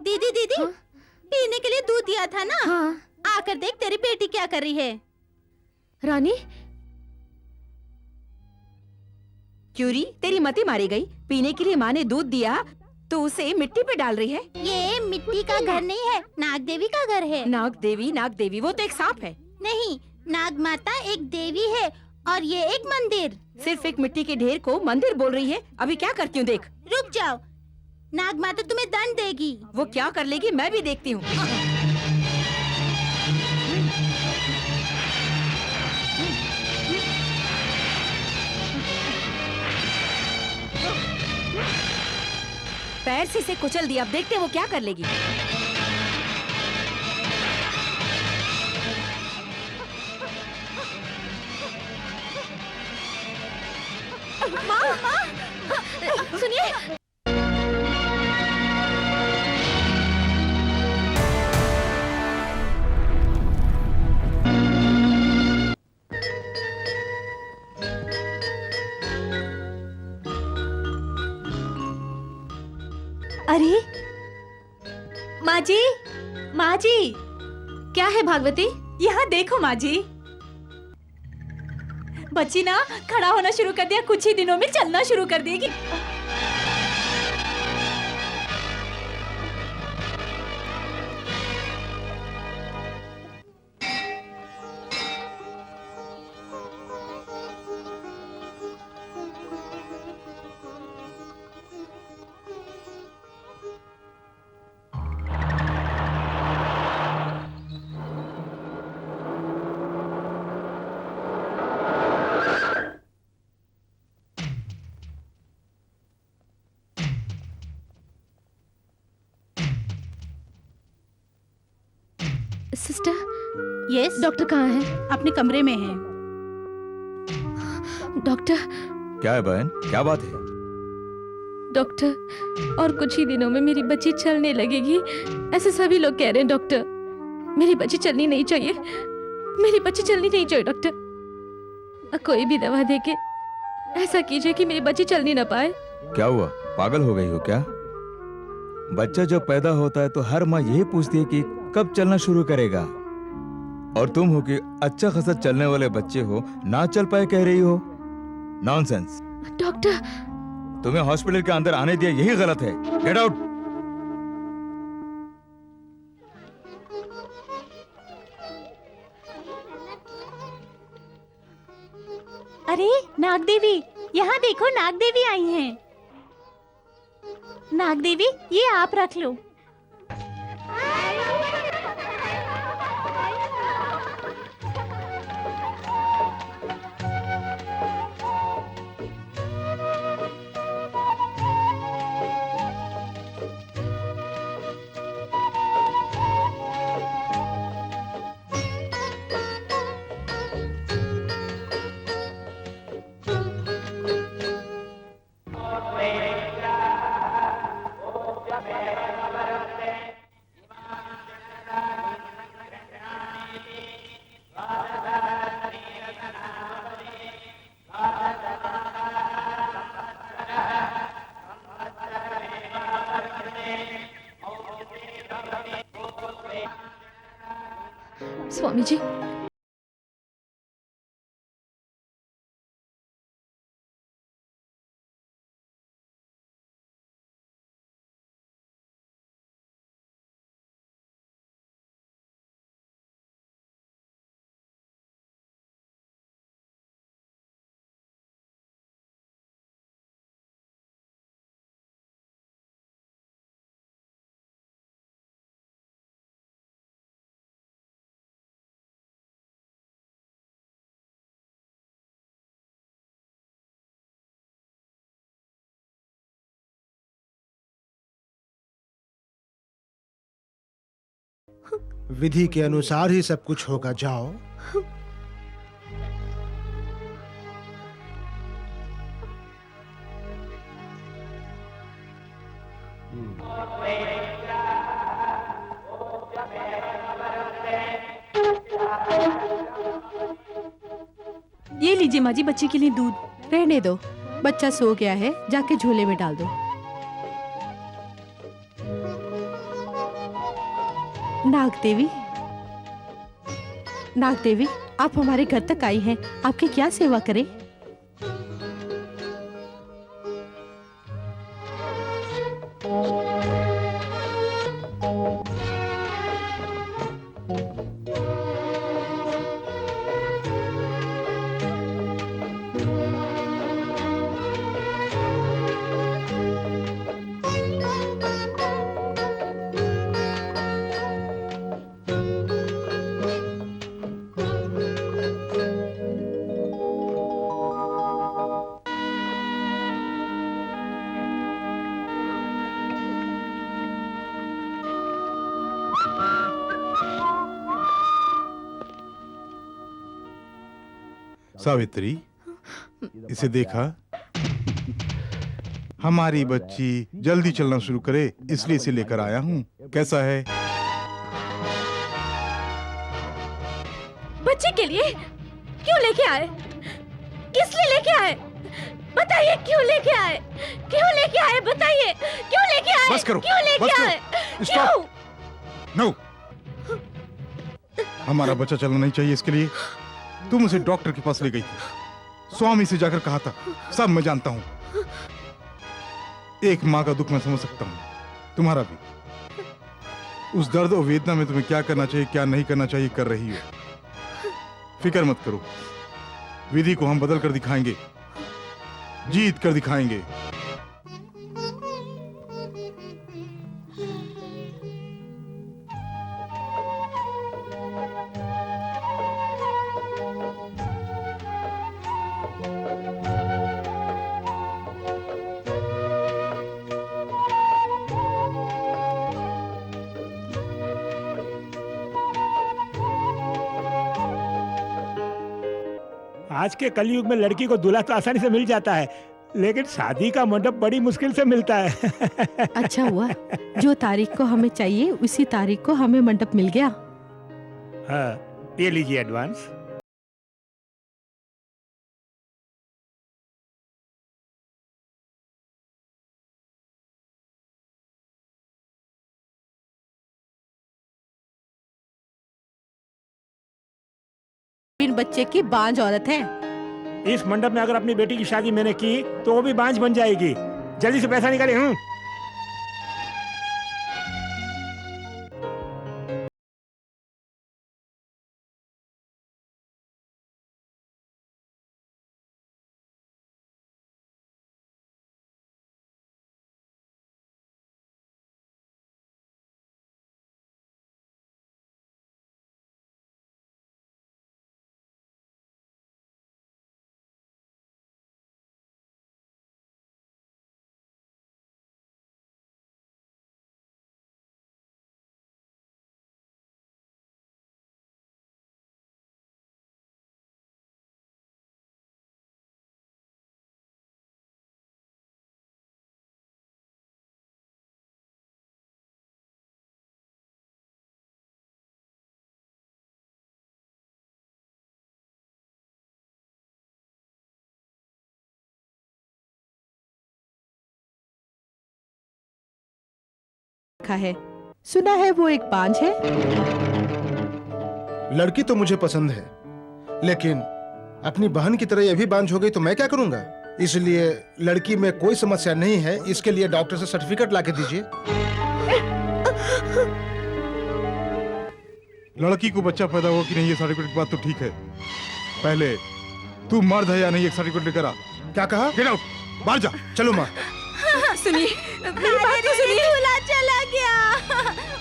दीदी दीदी, हाँ? पीने के लिए दूध दिया था ना? हाँ। आकर देख तेरी बेटी क्या कर रही है। रानी, क्यूरी, तेरी मती मारी गई। पीने के लिए माँ ने दूध दिया तो उसे मिट्टी पे डाल रही है। ये मिट्टी का घर नहीं है, नाग देवी का घर है। नाग देवी वो तो एक सांप है। नहीं, नाग माता एक देवी है और ये एक मंदिर। सिर्फ एक मिट्टी के ढेर को मंदिर बोल रही है। अभी क्या करती हूँ देख। रुक जाओ, नाग माता तुम्हें दंड देगी। वो क्या कर लेगी मैं भी देखती हूँ। पैर से इसे कुचल दिया, अब देखते हैं वो क्या कर लेगी। सुनिए, अरे माँ जी, माँ जी, क्या है भागवती? यहाँ देखो माँ जी, बच्ची ना खड़ा होना शुरू कर दिया, कुछ ही दिनों में चलना शुरू कर देगी। सिस्टर, यस, डॉक्टर कहाँ है? अपने कमरे में है। डॉक्टर, क्या है बहन, क्या बात है? डॉक्टर, और कुछ ही दिनों में मेरी बच्ची चलने लगेगी, ऐसे सभी लोग कह रहे हैं। डॉक्टर, मेरी बच्ची चलनी नहीं चाहिए, मेरी बच्ची चलनी नहीं चाहिए। डॉक्टर, कोई भी दवा देके ऐसा कीजिए कि मेरी बच्ची चल नहीं ना पाए। क्या हुआ, पागल हो गई हो क्या? बच्चा जब पैदा होता है तो हर माँ यही पूछती है कि कब चलना शुरू करेगा, और तुम हो कि अच्छा खासा चलने वाले बच्चे हो, ना चल पाए कह रही हो। नॉनसेंस। डॉक्टर, तुम्हें हॉस्पिटल के अंदर आने दिया यही गलत है। Get out. अरे नाग देवी, यहाँ देखो, नाग देवी आई हैं। नाग देवी, ये आप रख लो। स्वामी जी, विधि के अनुसार ही सब कुछ होगा, जाओ। ये लीजिए माँ जी, बच्चे के लिए दूध। रहने दो, बच्चा सो गया है, जाके झोले में डाल दो। नाग देवी, आप हमारे घर तक आई हैं, आपकी क्या सेवा करें? सावित्री, इसे देखा? हमारी बच्ची जल्दी चलना शुरू करे, इसलिए इसे लेकर आया हूँ। कैसा है? बच्चे के लिए क्यों लेके आए? किस लिए लेके आए? बताइए, क्यों लेके आए? क्यों लेके आए? बताइए, क्यों लेके आए? बस करो, क्यों लेके बस करो। आए? स्टॉप। क्यों? नो, हमारा बच्चा चलना नहीं चाहिए, इसके लिए तुम उसे डॉक्टर के पास ले गई थी, स्वामी से जाकर कहा था, सब मैं जानता हूं। एक माँ का दुख मैं समझ सकता हूं, तुम्हारा भी। उस दर्द और वेदना में तुम्हें क्या करना चाहिए, क्या नहीं करना चाहिए, कर रही हो। फिक्र मत करो, विधि को हम बदल कर दिखाएंगे, जीत कर दिखाएंगे। आज के कलयुग में लड़की को दूल्हा तो आसानी से मिल जाता है, लेकिन शादी का मंडप बड़ी मुश्किल से मिलता है। अच्छा हुआ, जो तारीख को हमें चाहिए उसी तारीख को हमें मंडप मिल गया। हाँ, ये लीजिए एडवांस। इन बच्चे की बांझ औरत है। इस मंडप में अगर अपनी बेटी की शादी मैंने की तो वो भी बांझ बन जाएगी। जल्दी से पैसा निकाले। है, सुना है वो एक बांझ है। लड़की तो मुझे पसंद है, लेकिन अपनी बहन की तरह ये भी बांझ हो गई तो मैं क्या करूंगा? इसलिए लड़की में कोई समस्या नहीं है, इसके लिए डॉक्टर से सर्टिफिकेट लाके दीजिए। लड़की को बच्चा पैदा हुआ कि नहीं ये सर्टिफिकेट की बात तो ठीक है, पहले तू मर्द है या नहीं एक सर्टिफिकेट लेकर आ। क्या कहा? गेट आउट, बाहर जा। चलो माँ। सुनिए, मेरी बात तो सुनिए। दूल्हा चला गया।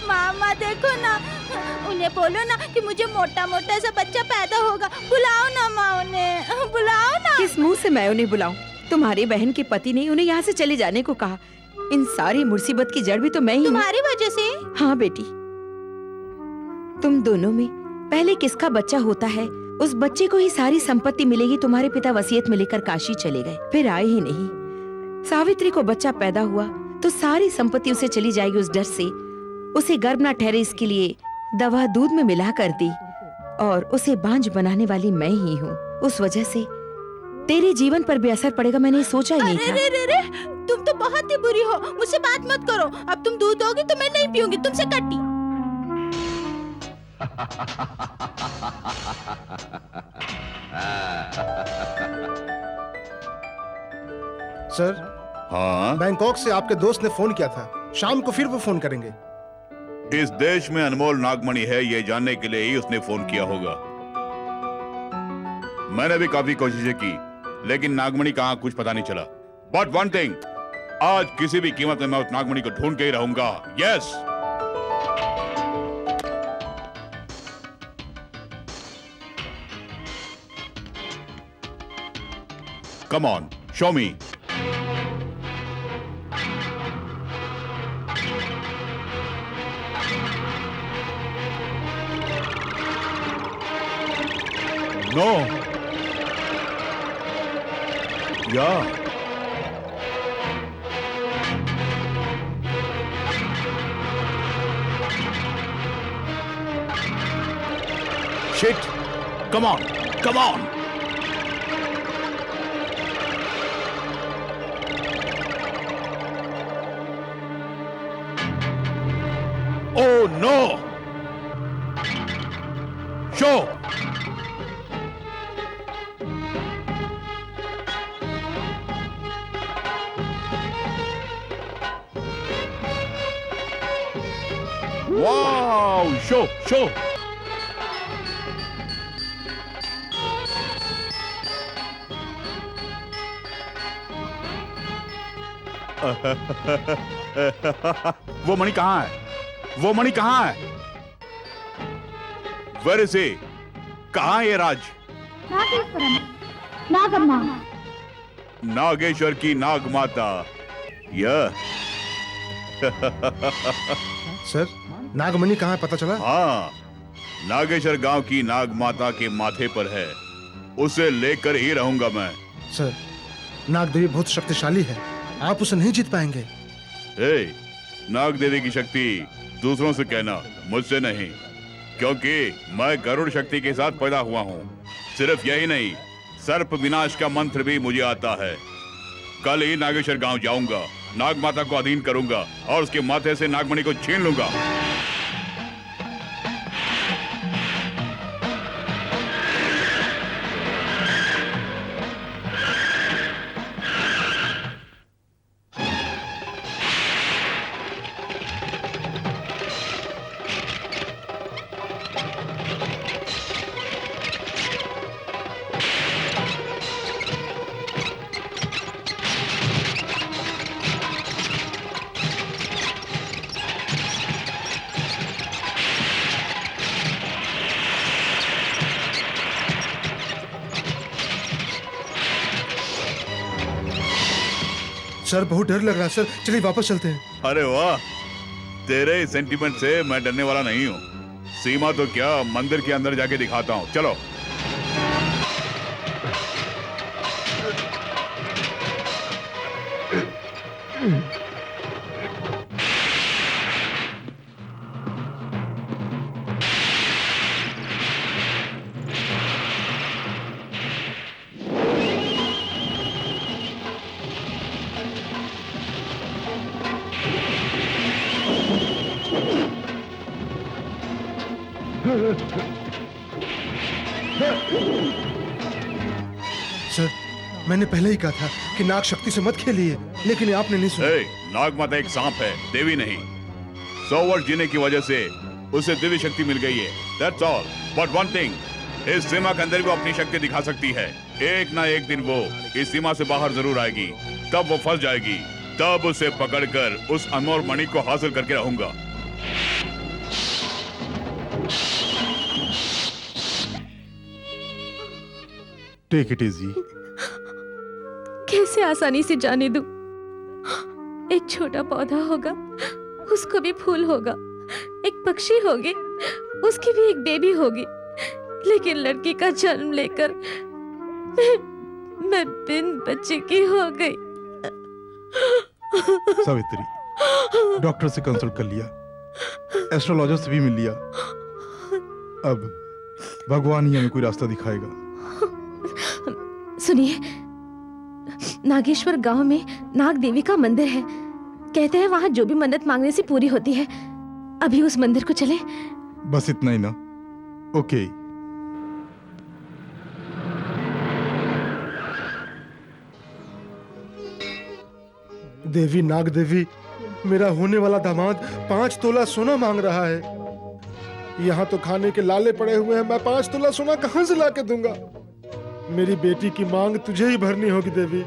मामा देखो ना, उन्हें बोलो ना कि मुझे मोटा मोटा सा बच्चा पैदा होगा। बुलाओ ना माँ, उन्हें बुलाओ ना। किस मुंह से मैं उन्हें बुलाऊं? तुम्हारी बहन के पति ने उन्हें यहाँ से चले जाने को कहा। इन सारी मुसीबत की जड़ भी तो मैं ही हूँ। तुम्हारी वजह से? हाँ बेटी, तुम दोनों में पहले किसका बच्चा होता है, उस बच्चे को ही सारी संपत्ति मिलेगी। तुम्हारे पिता वसीयत में लेकर काशी चले गए, फिर आए ही नहीं। सावित्री को बच्चा पैदा हुआ तो सारी संपत्ति उसे चली जाएगी। उस डर से उसे गर्भ न ठहरे इसके लिए दवा दूध में मिला कर दी, और उसे बांझ बनाने वाली मैं ही हूँ। उस वजह से तेरे जीवन पर भी असर पड़ेगा, मैंने सोचा ही नहीं था। अरे रे रे, तुम तो बहुत ही बुरी हो, मुझसे बात मत करो। अब तुम दूध दोगी तो मैं नहीं पीऊंगी, तुमसे कट्टी। सर, हाँ, बैंकॉक से आपके दोस्त ने फोन किया था, शाम को फिर वो फोन करेंगे। इस देश में अनमोल नागमणि है ये जानने के लिए ही उसने फोन किया होगा। मैंने भी काफी कोशिशें की, लेकिन नागमणि कहाँ कुछ पता नहीं चला। बट वन थिंग, आज किसी भी कीमत में मैं उस नागमणि को ढूंढ के ही रहूंगा। Yes. Come on, show me. No. Yeah. Shit. Come on, come on. Oh no! Show! Wow! Show! Show! वो मणि कहाँ है? वो मणि कहाँ है? Where is he? कहाँ है ये राज? नागम्मा। नागेश्वर की नाग माता। यह सर, नागमणि कहाँ है पता चला? हाँ, नागेश्वर गांव की नाग माता के माथे पर है। उसे लेकर ही रहूंगा मैं। सर, नाग देवी बहुत शक्तिशाली है, आप उसे नहीं जीत पाएंगे। ए, नाग देवी की शक्ति दूसरों से कहना, मुझसे नहीं, क्योंकि मैं गरुड़ शक्ति के साथ पैदा हुआ हूँ। सिर्फ यही नहीं, सर्प विनाश का मंत्र भी मुझे आता है। कल ही नागेश्वर गांव जाऊंगा, नाग माता को अधीन करूंगा और उसके माथे से नागमणि को छीन लूंगा। सर, बहुत डर लग रहा है सर, चलिए वापस चलते हैं। अरे वाह, तेरे सेंटीमेंट से मैं डरने वाला नहीं हूँ। सीमा तो क्या, मंदिर के अंदर जाके दिखाता हूँ। चलो। सर, मैंने पहले ही कहा था कि नाग शक्ति से मत खेलिए, लेकिन आपने नहीं सुना। नाग माता एक सांप है, देवी नहीं। 100 वर्ष जीने की वजह से उसे दिव्य शक्ति मिल गई है। That's all. But one thing, इस सीमा के अंदर वो अपनी शक्ति दिखा सकती है। एक ना एक दिन वो इस सीमा से बाहर जरूर आएगी, तब वो फंस जाएगी। तब उसे पकड़कर उस अनमोल मणि को हासिल करके रहूंगा। Take it easy. कैसे आसानी से जाने दूं? एक छोटा पौधा होगा, उसको भी फूल होगा। एक पक्षी होगी, उसकी भी एक बेबी होगी, लेकिन लड़की का जन्म लेकर मैं बिन बच्चे की हो गई। सावित्री, डॉक्टर से कंसल्ट कर लिया, एस्ट्रोलॉजर से भी मिल लिया। अब भगवान ही हमें कोई रास्ता दिखाएगा। सुनिए, नागेश्वर गांव में नाग देवी का मंदिर है। कहते हैं वहां जो भी मन्नत मांगने से पूरी होती है। अभी उस मंदिर को चले? बस इतना ही ना? ओके। देवी, नाग देवी, मेरा होने वाला दामाद 5 तोला सोना मांग रहा है। यहाँ तो खाने के लाले पड़े हुए हैं, मैं 5 तोला सोना कहाँ से लाके दूंगा? मेरी बेटी की मांग तुझे ही भरनी होगी देवी।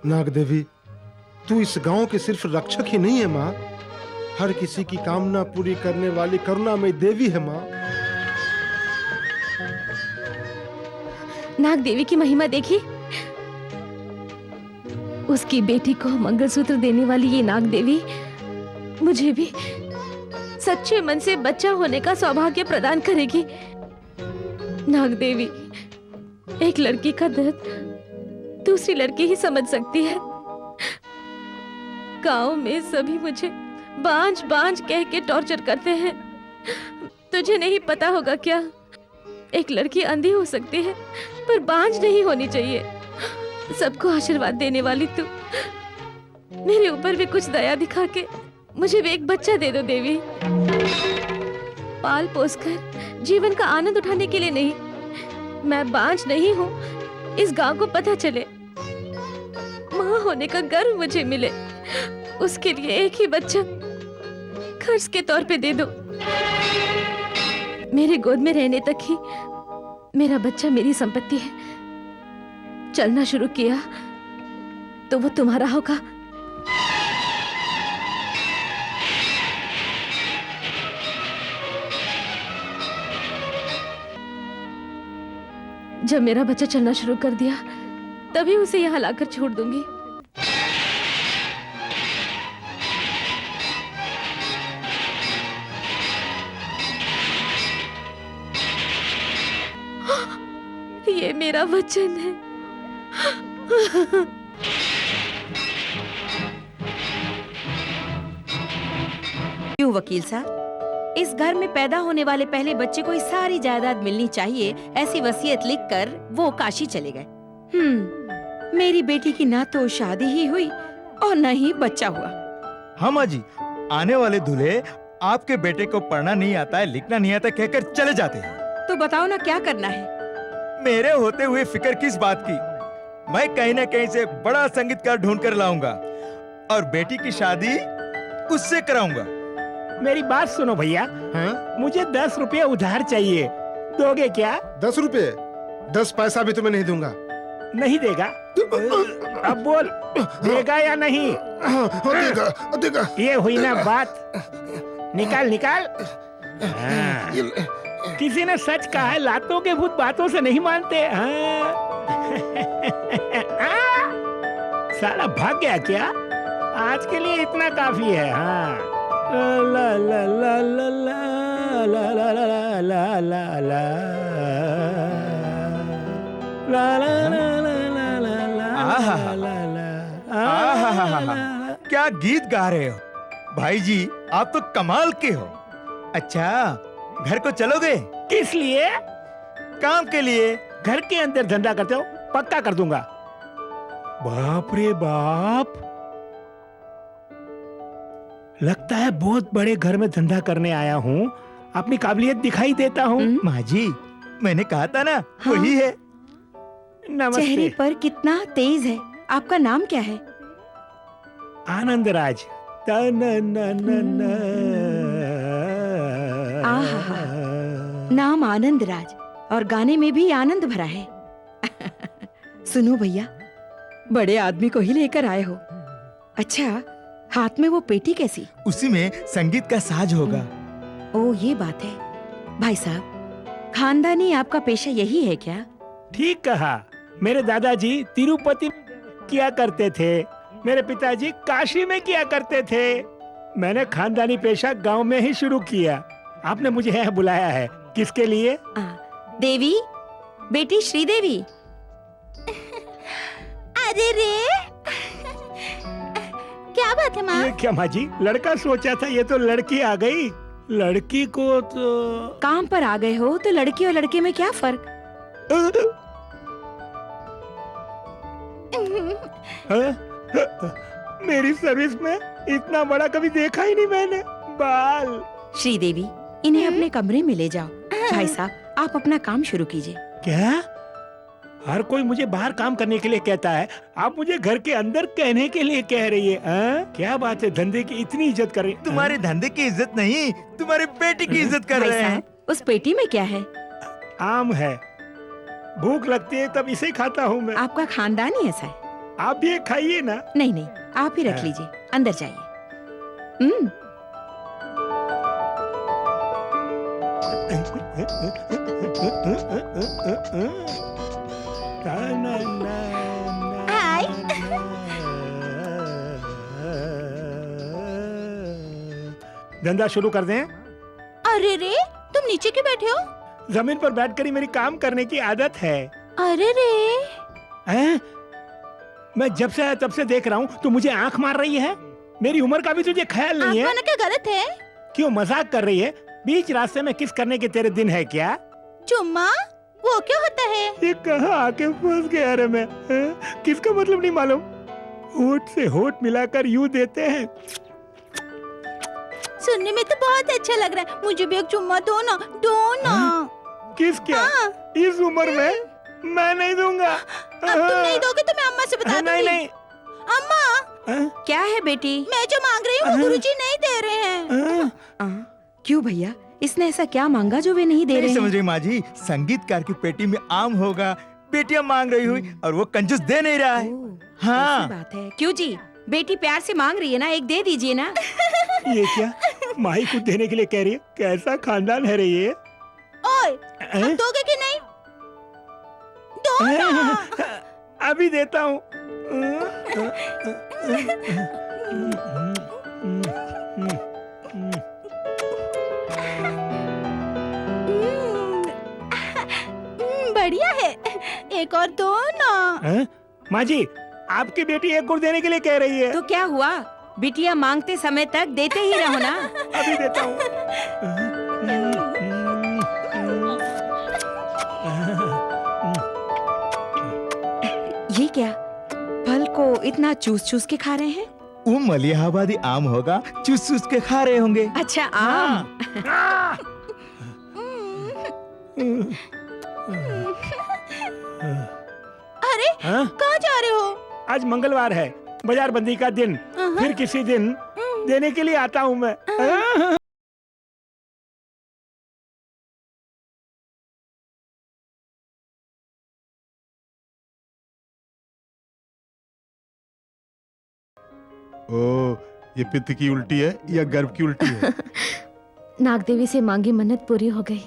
नाग देवी, तू इस गांव के सिर्फ रक्षक ही नहीं है माँ, हर किसी की कामना पूरी करने वाली करुणामयी देवी है माँ। नाग देवी की महिमा देखी। उसकी बेटी को मंगलसूत्र देने वाली ये नाग देवी मुझे भी सच्चे मन से बच्चा होने का सौभाग्य प्रदान करेगी। नाग देवी, एक लड़की का दर्द दूसरी लड़की ही समझ सकती है। गांव में सभी मुझे बांझ बांझ कह के टॉर्चर करते हैं। तुझे नहीं पता होगा क्या? एक लड़की अंधी हो सकती है पर बांझ नहीं होनी चाहिए। सबको आशीर्वाद देने वाली तू, मेरे ऊपर भी कुछ दया दिखा के मुझे भी एक बच्चा दे दो देवी। पाल पोस कर जीवन का आनंद उठाने के लिए नहीं, मैं बांझ नहीं हूँ इस गांव को पता चले, माँ होने का गर्व मुझे मिले। उसके लिए एक ही बच्चा खर्च के तौर पे दे दो। मेरे गोद में रहने तक ही मेरा बच्चा मेरी संपत्ति है। चलना शुरू किया तो वो तुम्हारा होगा। जब मेरा बच्चा चलना शुरू कर दिया तभी उसे यहाँ लाकर छोड़ दूंगी। ये मेरा वचन है। क्यों वकील साहब, इस घर में पैदा होने वाले पहले बच्चे को सारी जायदाद मिलनी चाहिए, ऐसी वसीयत लिखकर वो काशी चले गए। मेरी बेटी की ना तो शादी ही हुई और न ही बच्चा हुआ। हाँ माँ जी, आने वाले दूल्हे आपके बेटे को पढ़ना नहीं आता है, लिखना नहीं आता कहकर चले जाते हैं। तो बताओ ना क्या करना है? मेरे होते हुए फिक्र किस बात की? मैं कहीं न कहीं से बड़ा संगीतकार ढूंढ कर लाऊंगा और बेटी की शादी उससे कराऊंगा। मेरी बात सुनो भैया, मुझे 10 रुपये उधार चाहिए, दोगे क्या? 10 रुपये? 10 पैसा भी तुम्हें नहीं दूंगा। नहीं देगा? अब बोल, देगा या नहीं? देगा, देगा। ये हुई ना बात, निकाल निकाल। किसी ने सच कहा है, लातों के भूत बातों से नहीं मानते। साला भाग गया क्या? आज के लिए इतना काफी है। हाँ ला ला ला ला ला ला ला ला ला ला ला ला ला ला ला ला आहाहाहा, क्या गीत गा रहे हो भाई जी, आप तो कमाल के हो। अच्छा, घर को चलोगे? किस लिए? काम के लिए। घर के अंदर धंधा करते हो? पक्का कर दूंगा। बाप रे बाप, लगता है बहुत बड़े घर में धंधा करने आया हूँ। अपनी काबिलियत दिखाई देता हूँ। माँ जी, मैंने कहा था ना, हाँ। वही है। नमस्ते। चेहरे पर कितना तेज है। आपका नाम क्या है? आनंद राज। आहा, नाम आनंद राज और गाने में भी आनंद भरा है। सुनो भैया, बड़े आदमी को ही लेकर आए हो। अच्छा, हाथ में वो पेटी कैसी? उसी में संगीत का साज होगा। ओ, ये बात है। भाई साहब, खानदानी आपका पेशा यही है क्या? ठीक कहा। मेरे दादाजी तिरुपति किया करते थे, मेरे पिताजी काशी में किया करते थे। मैंने खानदानी पेशा गांव में ही शुरू किया। आपने मुझे यहाँ बुलाया है, किसके लिए? देवी, बेटी श्रीदेवी। अरे रे, क्या बात है माँ? ये क्या माँ जी, लड़का सोचा था, ये तो लड़की आ गई। लड़की को तो काम पर आ गए हो तो लड़की और लड़के में क्या फर्क? मेरी सर्विस में इतना बड़ा कभी देखा ही नहीं मैंने। बाल। श्रीदेवी, इन्हें अपने कमरे में ले जाओ। भाई साहब, आप अपना काम शुरू कीजिए। क्या? हर कोई मुझे बाहर काम करने के लिए कहता है, आप मुझे घर के अंदर कहने के लिए कह रही है? क्या बात है, धंधे की इतनी इज्जत कर रही है। तुम्हारे धंधे की इज्जत नहीं, तुम्हारे बेटी की इज्जत कर भाई रहे हैं। साहब, उस पेटी में क्या है? आम है, भूख लगती है तब इसे खाता हूँ मैं। आपका खानदान ही ऐसा है। आप भी एक खाइए ना। नहीं नहीं, आप ही रख लीजिए, अंदर जाइए। हाय। धंधा शुरू कर दें? अरे रे, तुम नीचे क्यों बैठे हो? जमीन पर बैठकर ही मेरी काम करने की आदत है। अरे रे, हैं? मैं जब से आया तब से देख रहा हूँ, तू मुझे आंख मार रही है। मेरी उम्र का भी तुझे ख्याल नहीं है? आपका क्या गलत है? क्यों मजाक कर रही है? बीच रास्ते में किस करने के तेरे दिन है क्या? चुम्मा, वो क्या होता है? ये कहाँ आके फंस गया रे मैं? हैं? किसका मतलब नहीं मालूम। होठ से होठ मिलाकर यूं देते हैं। सुनने में तो बहुत अच्छा लग रहा है। मुझे भी एक चुम्मा दो ना, दो ना। किस क्या? इस उम्र में मैं नहीं दूंगा। अब तुम नहीं दोगे तो मैं अम्मा से बता दूंगी। नहीं नहीं। अम्मा, क्या है बेटी? मैं जो मांग रही हूँ वो गुरुजी नहीं दे रहे हैं। क्यों भैया, इसने ऐसा क्या मांगा जो वे नहीं दे रहे नहीं हैं? समझ रही माँ जी, संगीतकार की पेटी में आम होगा, बेटियां मांग रही हुई और वो कंजूस दे नहीं रहा है। हाँ, ऐसी बात है। क्यों जी, बेटी प्यार से मांग रही है ना, एक दे दीजिए ना। ये क्या, माही कुछ देने के लिए कह रही है? कैसा खानदान है रे ये? ओए, अब दोगे कि नहीं? दो ना। अभी देता हूँ। बढ़िया है, एक और दो ना। माँ जी, आपकी बेटी एक गुड़ देने के लिए कह रही है। तो क्या हुआ, बिटिया मांगते समय तक देते ही रहो ना। अभी देता हूँ। ये क्या, फल को इतना चूस चूस के खा रहे हैं? वो मलिहाबादी आम होगा, चूस चूस के खा रहे होंगे। अच्छा, आम। अरे, कहाँ जा रहे हो? आज मंगलवार है, बाजार बंदी का दिन। फिर किसी दिन देने के लिए आता हूँ मैं। ओ, ये पित्त की उल्टी है या गर्भ की उल्टी है? नागदेवी से मांगी मन्नत पूरी हो गई।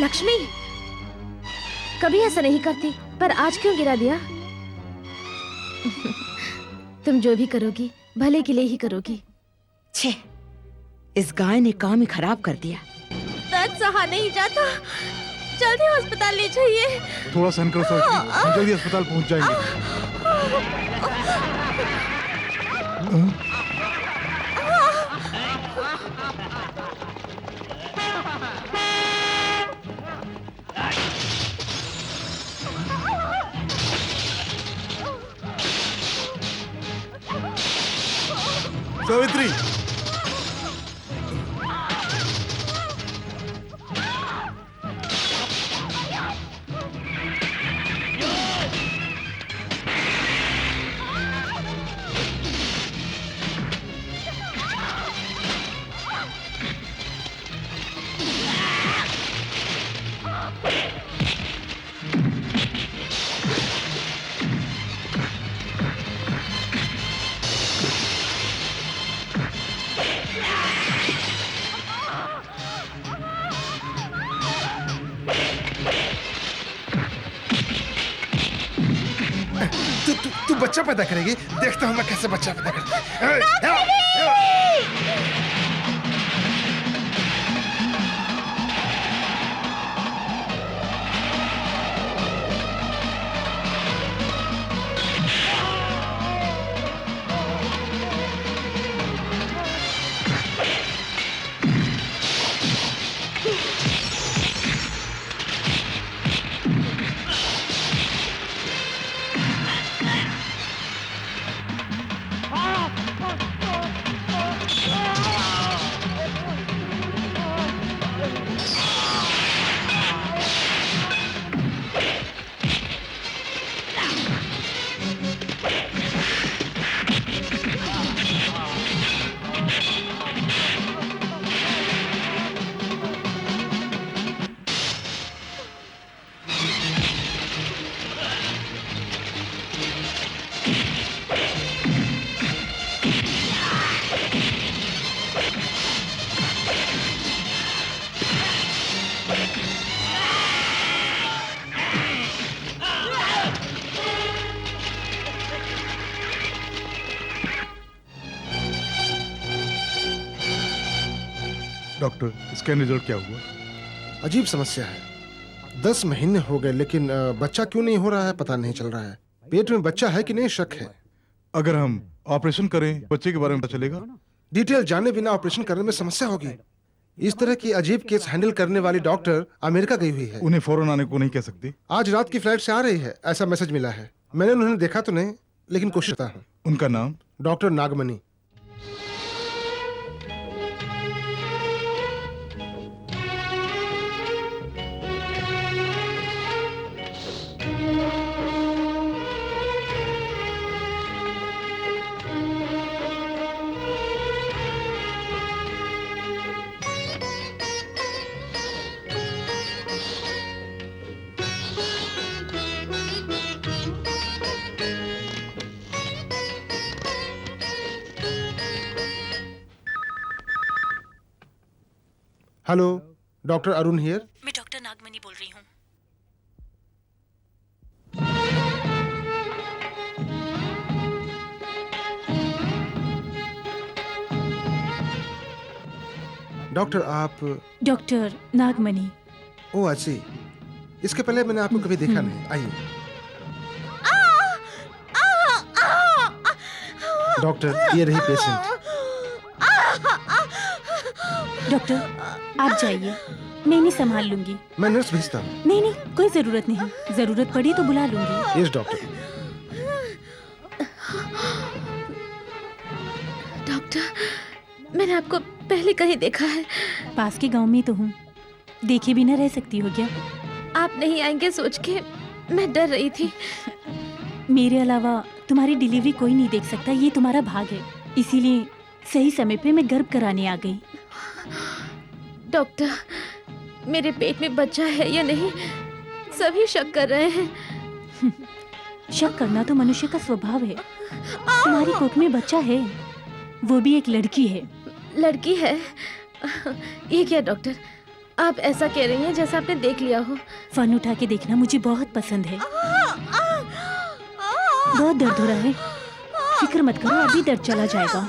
लक्ष्मी कभी ऐसा नहीं करती, पर आज क्यों गिरा दिया? तुम जो भी करोगी भले के लिए ही करोगी। छे, इस गाय ने काम ही खराब कर दिया। दर्द सहा नहीं जाता, जल्दी अस्पताल ले जाइए। थोड़ा सहन करो सावित्री, हम जल्दी अस्पताल पहुंच जाएंगे। सावित्री, तू बच्चा पैदा करेगी, देखता हूँ मैं कैसे बच्चा पैदा करती हूँ। डॉक्टर स्कैन रिजल्ट क्या हुआ? अजीब समस्या है, 10 महीने हो गए लेकिन बच्चा क्यों नहीं हो रहा है पता नहीं चल रहा है। पेट में बच्चा है कि नहीं शक है। अगर हम ऑपरेशन करें बच्चे के बारे में पता चलेगा? डिटेल जाने बिना ऑपरेशन करने में समस्या होगी। इस तरह की अजीब केस हैंडल करने वाली डॉक्टर अमेरिका गई हुई है। उन्हें फौरन आने को नहीं कह सकती? आज रात की फ्लाइट से आ रही है, ऐसा मैसेज मिला है। मैंने उन्हें देखा तो नहीं, लेकिन कोशिश करता हूँ। उनका नाम? Doctor Nagamani. Hello, doctor Arun here. मैं डॉक्टर नागमणि बोल रही हूँ। डॉक्टर आप? डॉक्टर नागमणि। ओह अच्छी, इसके पहले मैंने आपको कभी देखा नहीं। आइए। डॉक्टर ये रही पेशेंट। डॉक्टर आप जाइए, मैं इन्हें संभाल लूंगी। मैं नर्स भेजता हूँ। नहीं नहीं, कोई जरूरत नहीं, जरूरत पड़ी तो बुला लूंगी। Yes doctor. डॉक्टर मैंने आपको पहले कहीं देखा है। पास के गांव में तो हूँ, देखे भी न रह सकती हो क्या? आप नहीं आएंगे सोच के मैं डर रही थी। मेरे अलावा तुम्हारी डिलीवरी कोई नहीं देख सकता, ये तुम्हारा भाग है। इसीलिए सही समय पे मैं गर्भ कराने आ गई। डॉक्टर मेरे पेट में बच्चा है या नहीं, सभी शक कर रहे हैं। शक करना तो मनुष्य का स्वभाव है। तुम्हारी कोख में बच्चा है, वो भी एक लड़की है। लड़की है? ये क्या डॉक्टर, आप ऐसा कह रही हैं जैसा आपने देख लिया हो। फन उठा के देखना मुझे बहुत पसंद है। बहुत दर्द हो रहा है, फिक्र मत करो, अभी दर्द चला जाएगा।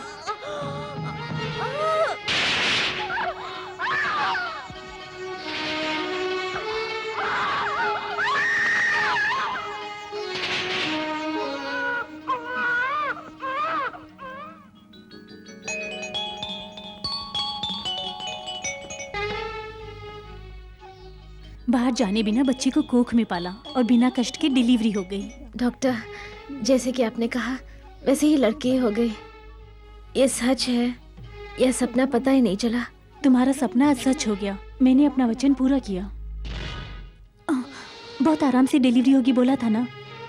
बाहर जाने बिना बच्चे को कोख में पाला और बिना कष्ट के डिलीवरी हो गई। डॉक्टर, जैसे कि आपने कहा वैसे ही लड़की हो गई। ये सच है, यह सपना पता ही नहीं चला। तुम्हारा सपना आज सच हो गया। मैंने अपना वचन पूरा किया। बहुत आराम से डिलीवरी होगी बोला था ना,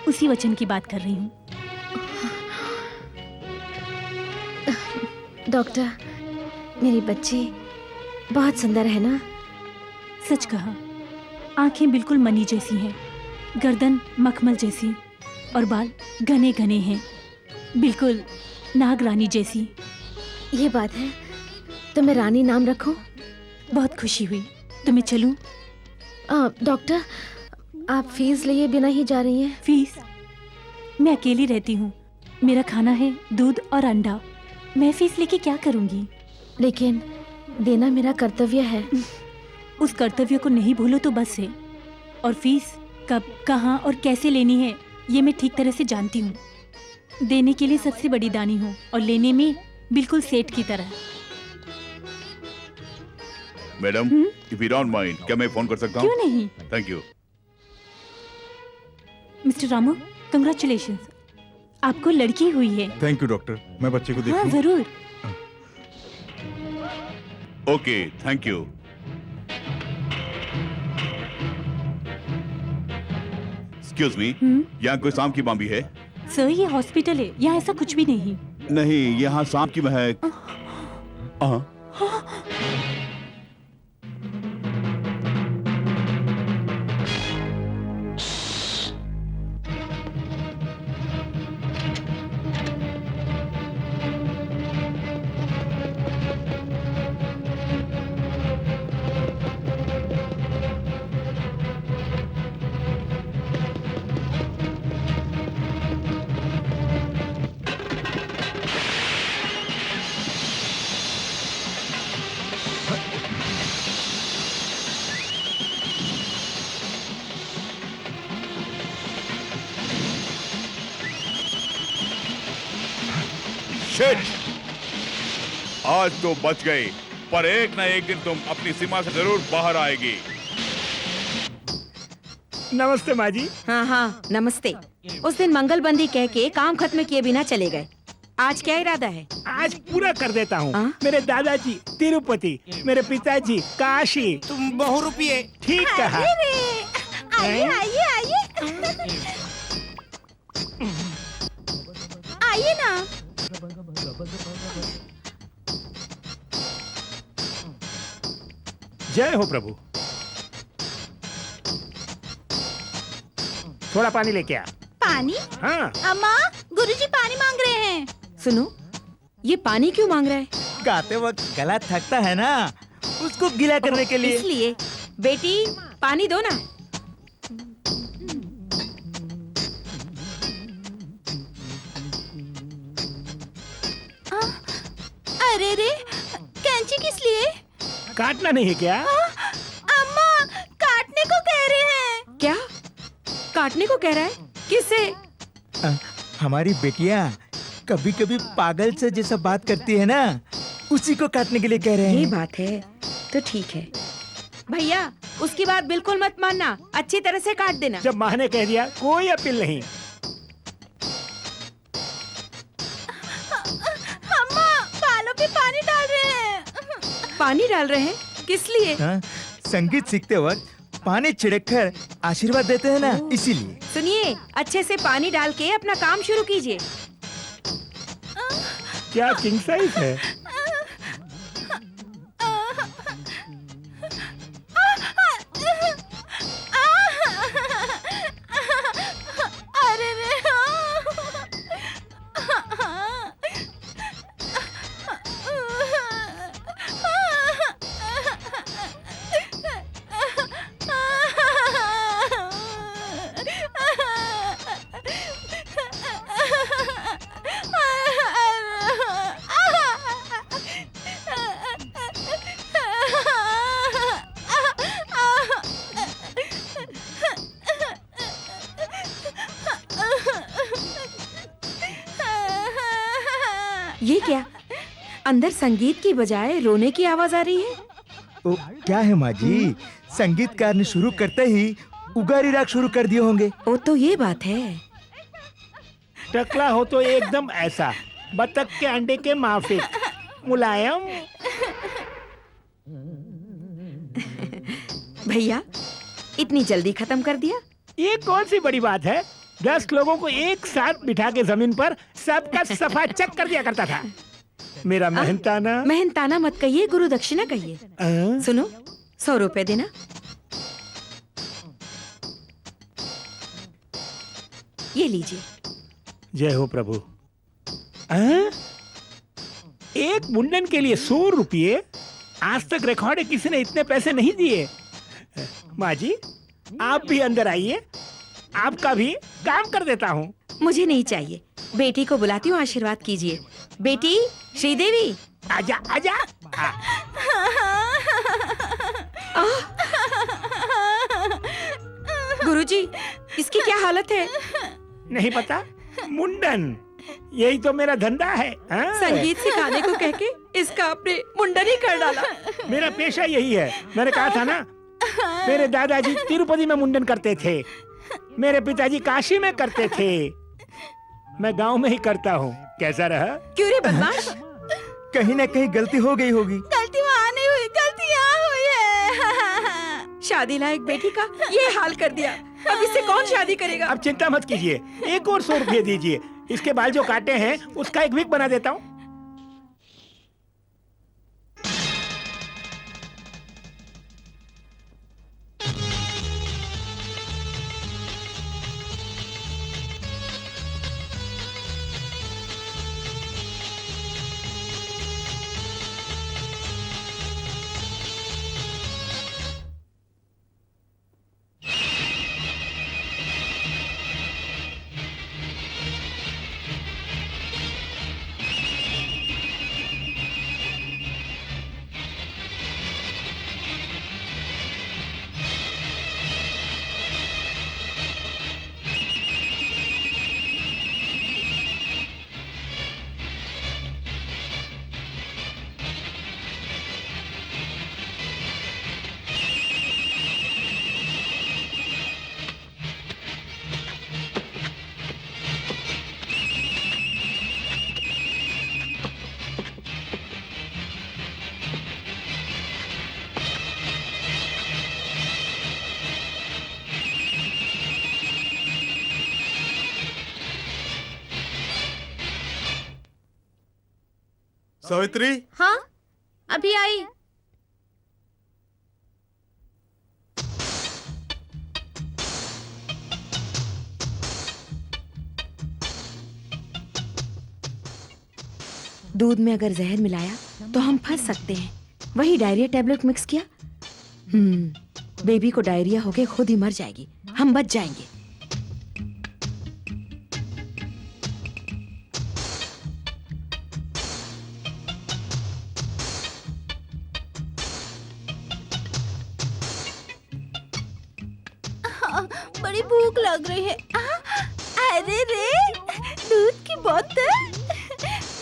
उसी वचन की बात कर रही हूँ। डॉक्टर, मेरी बच्ची बहुत सुंदर है ना? सच कहा। आंखें बिल्कुल मनी जैसी हैं, गर्दन मखमल जैसी और बाल घने घने हैं, बिल्कुल नागरानी जैसी। ये बात है तो मैं रानी नाम रखूं? बहुत खुशी हुई। तो मैं चलूं? डॉक्टर, आप फीस लिए बिना ही जा रही हैं? फीस? मैं अकेली रहती हूँ, मेरा खाना है दूध और अंडा। मैं फीस लेके क्या करूँगी? लेकिन देना मेरा कर्तव्य है। उस कर्तव्य को नहीं भूलो तो बस है। और फीस कब, कहाँ और कैसे लेनी है ये मैं ठीक तरह से जानती हूँ। देने के लिए सबसे बड़ी दानी हूँ और लेने में बिल्कुल सेठ की तरह। Madam, if you don't mind, क्या मैं फोन कर सकता हूँ? क्यों नहीं? Thank you. Mister Ramu, congratulations, आपको लड़की हुई है। थैंक यू डॉक्टर, मैं बच्चे को हाँ देखूं? जरूर। Okay, thank you. Excuse me, यहाँ कोई सांप की बांबी है? सर, ये हॉस्पिटल है, यहाँ ऐसा कुछ भी नहीं। नहीं, यहाँ सांप की महक। शिट! आज तो बच गई, पर एक ना एक दिन तुम अपनी सीमा से जरूर बाहर आएगी। नमस्ते माँ जी। हाँ हाँ नमस्ते। उस दिन मंगलबंदी कह के काम खत्म किए बिना चले गए। आज क्या इरादा है? आज पूरा कर देता हूँ। हाँ? मेरे दादाजी तिरुपति, मेरे पिताजी काशी। तुम बहुरूपिये। ठीक कहा। आइए आइए आइए आइए ना। जय हो प्रभु। थोड़ा पानी लेके आ। पानी? हाँ। अम्मा, गुरुजी पानी मांग रहे हैं। सुनो, ये पानी क्यों मांग रहा है? गाते वक्त गला थकता है ना, उसको गीला करने के लिए। इसलिए बेटी पानी दो ना। अरे रे, कैंची किस लिए? काटना नहीं है क्या? अम्मा, काटने को कह रहे हैं। क्या काटने को कह रहा है? किससे? हमारी बेटियां कभी कभी पागल से जैसा बात करती है ना, उसी को काटने के लिए कह रहे ये हैं। बात है तो ठीक है। भैया, उसकी बात बिल्कुल मत मानना, अच्छी तरह से काट देना। जब माँ ने कह दिया कोई अपील नहीं। अम्मा, बालों पे पानी डाल रहे हैं। पानी डाल रहे हैं? किस लिए? हाँ, संगीत सीखते वक्त पानी छिड़क कर आशीर्वाद देते हैं ना, इसीलिए। सुनिए, अच्छे से पानी डाल के अपना काम शुरू कीजिए। क्या किंग साइज है? अरे रे, ये क्या? अंदर संगीत की बजाय रोने की आवाज आ रही है। ओ, क्या है माँ जी, संगीतकार ने शुरू करते ही उगारी राग शुरू कर दिए होंगे। ओ तो ये बात है। टकला हो तो एकदम ऐसा, बतख के अंडे के माफिक, मुलायम। भैया इतनी जल्दी खत्म कर दिया? ये कौन सी बड़ी बात है? 10 लोगों को एक साथ बिठा के जमीन पर सबका सफा चेक कर दिया करता था। मेरा मेहनताना। मेहनताना मत कहिए, गुरु दक्षिणा कहिए। सुनो, 100 रुपए देना। ये लीजिए। जय हो प्रभु। एक मुंडन के लिए 100 रुपये? आज तक रिकॉर्ड है किसी ने इतने पैसे नहीं दिए। माँ जी आप भी अंदर आइए, आपका भी काम कर देता हूँ। मुझे नहीं चाहिए, बेटी को बुलाती हूँ, आशीर्वाद कीजिए। बेटी श्रीदेवी आजा आजा। गुरुजी इसकी क्या हालत है? नहीं पता, मुंडन यही तो मेरा धंधा है। संगीत सिखाने को कह के इसका आपने मुंडन ही कर डाला। मेरा पेशा यही है। मैंने कहा था ना, मेरे दादाजी तिरुपति में मुंडन करते थे, मेरे पिताजी काशी में करते थे, मैं गांव में ही करता हूँ। कैसा रहा? क्यों रे बदमाश? कहीं ना कहीं गलती हो गई होगी। गलती वहाँ नहीं हुई, गलती यहाँ हुई है। शादी लायक बेटी का ये हाल कर दिया, अब इससे कौन शादी करेगा? अब चिंता मत कीजिए, एक और 100 रुपये दीजिए, इसके बाल जो काटे हैं उसका एक विग बना देता हूँ। सावित्री। हाँ अभी आई। दूध में अगर जहर मिलाया तो हम फंस सकते हैं। वही डायरिया टैबलेट मिक्स किया, बेबी को डायरिया होके खुद ही मर जाएगी, हम बच जाएंगे। बड़ी भूख लग रही है। अरे रे, दूध की बोतल।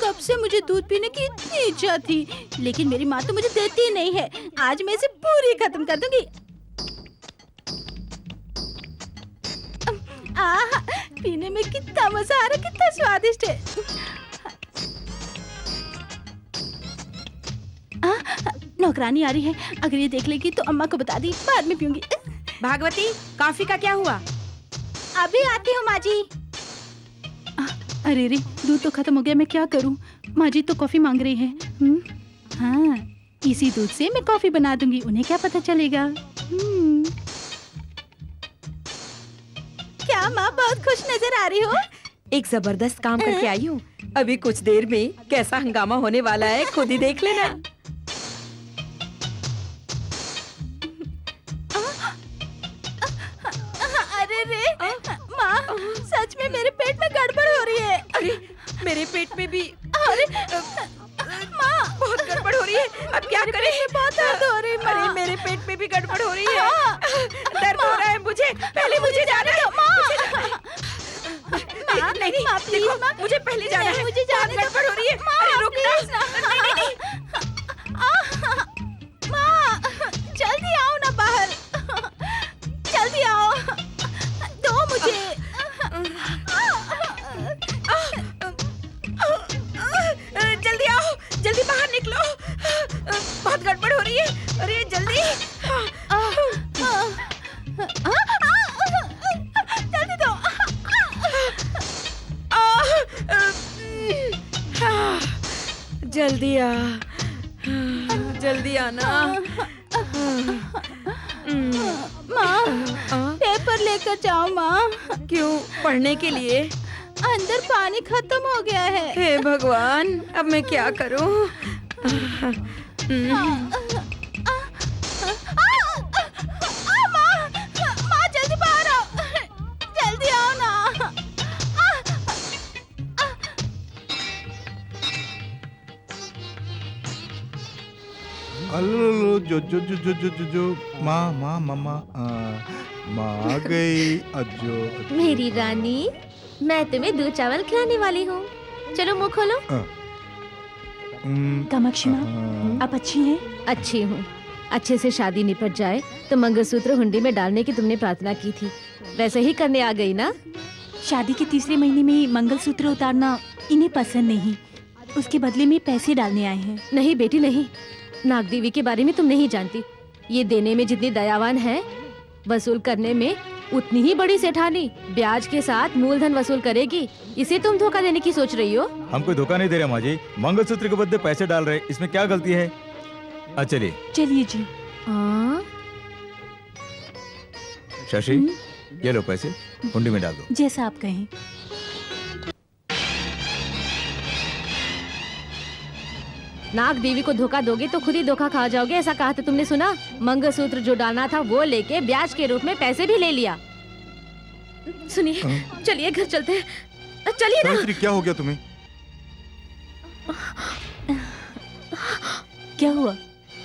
कब से मुझे दूध पीने की इतनी इच्छा थी, लेकिन मेरी माँ तो मुझे देती ही नहीं है। आज मैं इसे पूरी खत्म कर दूंगी। पीने में कितना मजा आ रहा है, कितना स्वादिष्ट है। नौकरानी आ रही है, अगर ये देख लेगी तो अम्मा को बता दी, बाद में पीऊंगी। भागवती कॉफी का क्या हुआ? अभी आती हूँ माँ जी। अरे रे, दूध तो खत्म हो गया, मैं क्या करूँ? माँ जी तो कॉफी मांग रही है। हाँ, इसी दूध से मैं कॉफी बना दूंगी, उन्हें क्या पता चलेगा। क्या माँ बहुत खुश नजर आ रही हो? एक जबरदस्त काम करके आई हूँ। अभी कुछ देर में कैसा हंगामा होने वाला है, खुद ही देख लेना। अरे रे, माँ सच में मेरे पेट में गड़बड़ हो रही है। अरे मेरे पेट में भी। अरे माँ बहुत गड़बड़ हो रही है, अब क्या करें? बहुत दर्द हो रही है। अरे मेरे पेट में भी गड़बड़ हो रही है, दर्द हो रहा है मुझे। पहले मुझे जाने दो। नहीं, देखो मुझे पहले जाना है। मुझे जाने दो। गड़बड़ हो रही है। जल्दी आ, जल्दी आना। माँ, पेपर लेकर जाओ माँ। क्यों? पढ़ने के लिए? अंदर पानी खत्म हो गया है। हे भगवान, अब मैं क्या करूं? माँ जल्दी बाहर आओ, जल्दी आओ ना। अल्लो जो माँ माँ मामा माँ आ गई अज्जो। मेरी रानी, मैं तुम्हें दूध चावल खिलाने वाली हूँ। चलो मुंह खोलो। कामाक्षी माँ, आप अच्छी हैं? अच्छी हूँ। अच्छे से शादी निपट जाए तो मंगलसूत्र हुंडी में डालने की तुमने प्रार्थना की थी, वैसे ही करने आ गई ना। शादी के तीसरे महीने में मंगलसूत्र उतारना इन्हें पसंद नहीं, उसके बदले में पैसे डालने आए हैं। नहीं बेटी नहीं, नागदेवी के बारे में तुम नहीं जानती। ये देने में जितनी दयावान है, वसूल करने में उतनी ही बड़ी सेठानी। ब्याज के साथ मूलधन वसूल करेगी। इसे तुम धोखा देने की सोच रही हो? हम कोई धोखा नहीं दे रहे माँ जी, मंगलसूत्र के बदले पैसे डाल रहे, इसमें क्या गलती है? चलिए चलिए जी। शशि, ये लो पैसे, हुंडी में डाल दो। जैसा आप कहें। नाग देवी को धोखा दोगे तो खुद ही धोखा खा जाओगे, ऐसा कहा था तुमने, सुना? मंगलसूत्र जो डालना था वो लेके ब्याज के रूप में पैसे भी ले लिया। सुनिए, चलिए घर चलते हैं। चलिए ना। सावित्री, क्या हो गया तुम्हें? क्या हुआ?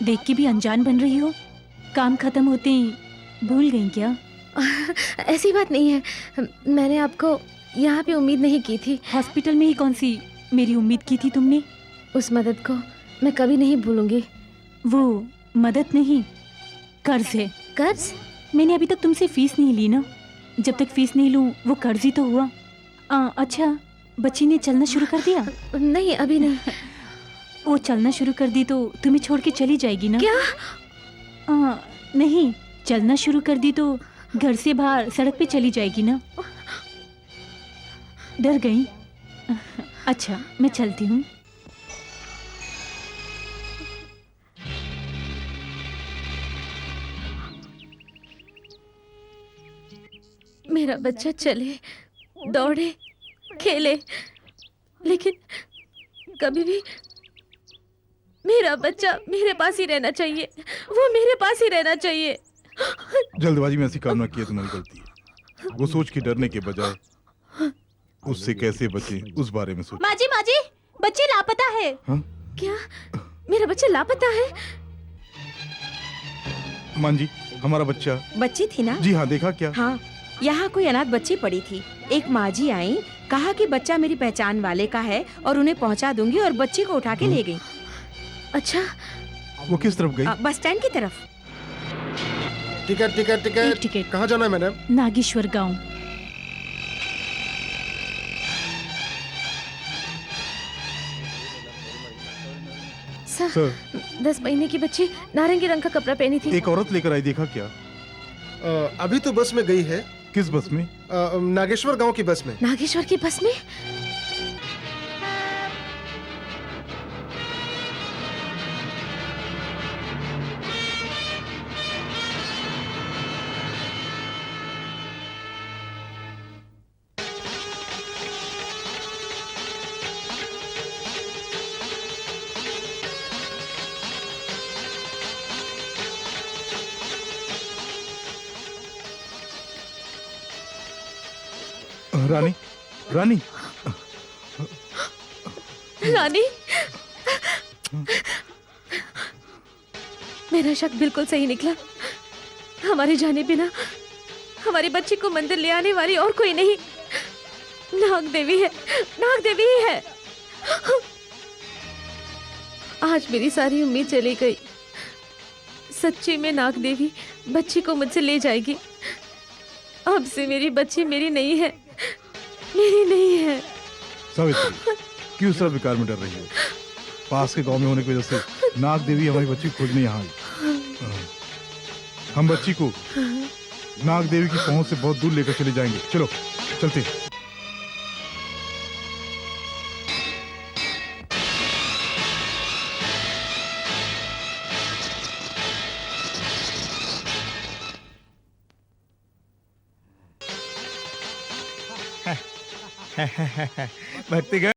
देख के भी अनजान बन रही हो। काम खत्म होते ही भूल गई क्या? ऐसी बात नहीं है, मैंने आपको यहाँ पे उम्मीद नहीं की थी। हॉस्पिटल में ही कौन सी मेरी उम्मीद की थी तुमने? उस मदद को मैं कभी नहीं भूलूंगी। वो मदद नहीं, कर्ज है। कर्ज? मैंने अभी तक तुमसे फीस नहीं ली ना। जब तक फीस नहीं लूं वो कर्ज ही तो हुआ। अच्छा, बच्ची ने चलना शुरू कर दिया? नहीं, अभी नहीं। वो चलना शुरू कर दी तो तुम्हें छोड़ के चली जाएगी ना? क्या? नहीं, चलना शुरू कर दी तो घर से बाहर सड़क पे चली जाएगी ना। डर गई? अच्छा, मैं चलती हूँ। मेरा बच्चा चले, दौड़े, खेले, लेकिन कभी भी मेरा बच्चा मेरे पास ही रहना चाहिए। वो मेरे पास ही रहना चाहिए। जल्दबाजी में ऐसी काम ना किया, तुम्हारी गलती है। वो सोच के डरने के बजाय उससे कैसे बचे उस बारे में सोचो। माँ जी, बच्चे लापता है। हाँ? क्या? मेरा बच्चा लापता है? माँ जी, हमारा बच्चा। बच्ची थी ना? जी हाँ, देखा क्या? हाँ, यहाँ कोई अनाथ बच्ची पड़ी थी। एक माँ जी आई, कहा कि बच्चा मेरी पहचान वाले का है और उन्हें पहुँचा दूंगी, और बच्ची को उठा के ले गई। अच्छा, वो किस तरफ गई? बस स्टैंड की तरफ। टिकट टिकट एक टिकट टिकट। कहाँ जाना है मैडम? नागेश्वर गांव। सर, 10 महीने की बच्ची नारंगी रंग का कपड़ा पहनी थी। एक औरत लेकर आई, देखा क्या? अभी तो बस में गई है। किस बस में? नागेश्वर गांव की बस में। नागेश्वर की बस में? रानी, रानी, रानी, मेरा शक बिल्कुल सही निकला। हमारे जाने बिना हमारी बच्ची को मंदिर ले आने वाली और कोई नहीं, नाग देवी है। नाग देवी ही है। आज मेरी सारी उम्मीद चली गई। सच्ची में नाग देवी बच्ची को मुझसे ले जाएगी। अब से मेरी बच्ची मेरी नहीं है, मेरी नहीं है। सावित्री, क्यों सब विकार में डर रही हो? पास के गांव में होने की वजह से नाग देवी हमारी बच्ची को खोजने यहाँ आई। हम बच्ची को नाग देवी की पहुंच से बहुत दूर लेकर चले जाएंगे। चलो, चलते हैं। भक्तिगण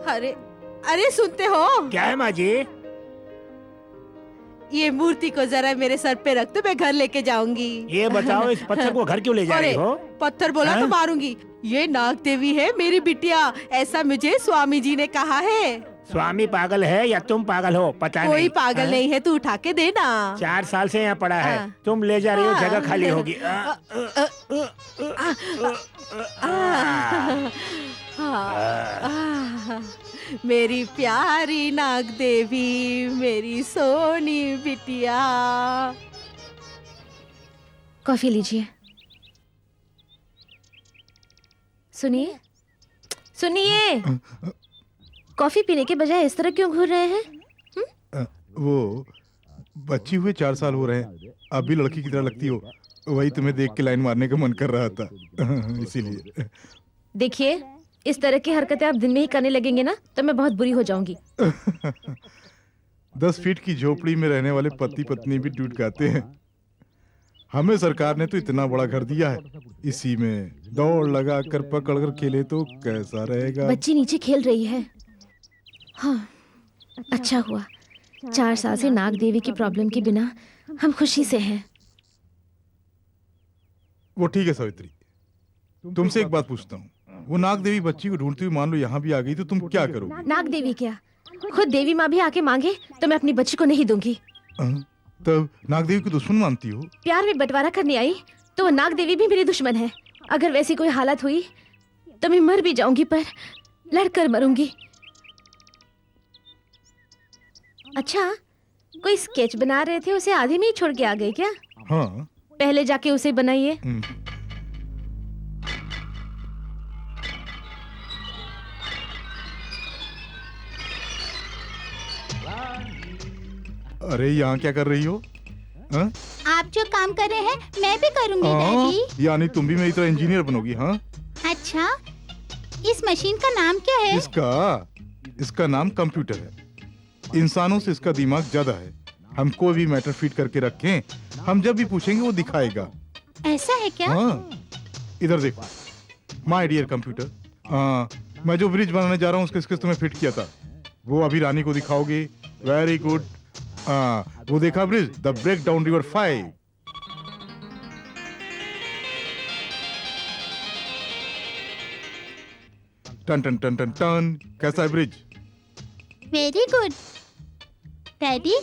अरे अरे सुनते हो? क्या है माँ जी? ये मूर्ति को जरा मेरे सर पे रख दो, मैं घर लेके जाऊंगी। ये बताओ इस पत्थर को घर क्यों ले जा रही हो? पत्थर बोला तो मारूंगी। ये नाग देवी है मेरी बिटिया, ऐसा मुझे स्वामी जी ने कहा है। स्वामी पागल है या तुम पागल हो पता नहीं। कोई पागल नहीं है, तू उठा के देना। 4 साल से यहाँ पड़ा है, तुम ले जा रही हो, जगह खाली होगी। मेरी प्यारी नाग देवी, मेरी सोनी बिटिया। कॉफी लीजिए। सुनिए सुनिए, कॉफी पीने के बजाय इस तरह क्यों घूर रहे हैं? वो बच्ची हुए 4 साल हो रहे हैं, अब भी लड़की की तरह लगती हो, वही तुम्हें देख के लाइन मारने का मन कर रहा था इसीलिए। देखिए, इस तरह की हरकतें आप दिन में ही करने लगेंगे ना तो मैं बहुत बुरी हो जाऊंगी। 10 फीट की झोपड़ी में रहने वाले पति पत्नी भी टूट गाते हैं। हमें सरकार ने तो इतना बड़ा घर दिया है, इसी में दौड़ लगा कर पकड़ कर खेले तो कैसा रहेगा। बच्ची नीचे खेल रही है। हाँ, अच्छा हुआ 4 साल से नाग देवी की प्रॉब्लम के बिना हम खुशी से हैं। वो ठीक है सावित्री, तुमसे एक बात पूछता हूँ, वो नाग देवी बच्ची को ढूंढती हुई मान लो यहाँ भी आ गई तो तुम क्या करोगे? नाग देवी क्या, खुद देवी माँ भी आके मांगे तो मैं अपनी बच्ची को नहीं दूंगी। तब नाग देवी को दुश्मन मानती हो? प्यार में बंटवारा करने आई तो वो नाग देवी भी मेरी दुश्मन है। अगर वैसी कोई हालत हुई तो मैं मर भी जाऊंगी, पर लड़कर मरूंगी। अच्छा, कोई स्केच बना रहे थे, उसे आधे में ही छोड़ के आ गए क्या? हाँ। पहले जाके उसे बनाइए। अरे यहाँ क्या कर रही हो? हा? आप जो काम कर रहे हैं मैं भी करूंगी डैडी। यानी तुम भी मेरी तरह इंजीनियर बनोगी? हाँ। अच्छा, इस मशीन का नाम क्या है? इसका इसका नाम कंप्यूटर है। इंसानों से इसका दिमाग ज्यादा है। हम कोई भी मैटर फीड करके रखें, हम जब भी पूछेंगे वो दिखाएगा। ऐसा है क्या? हाँ, इधर देखो माय डियर कंप्यूटर, मैं जो ब्रिज बनाने जा रहा हूँ उसके स्केच तुम्हें फिट किया था, वो अभी रानी को दिखाओगे। Very good. वो देखा bridge, the break down river 5। टन टन टन टन टन। कैसा है ब्रिज? Very good. डैडी,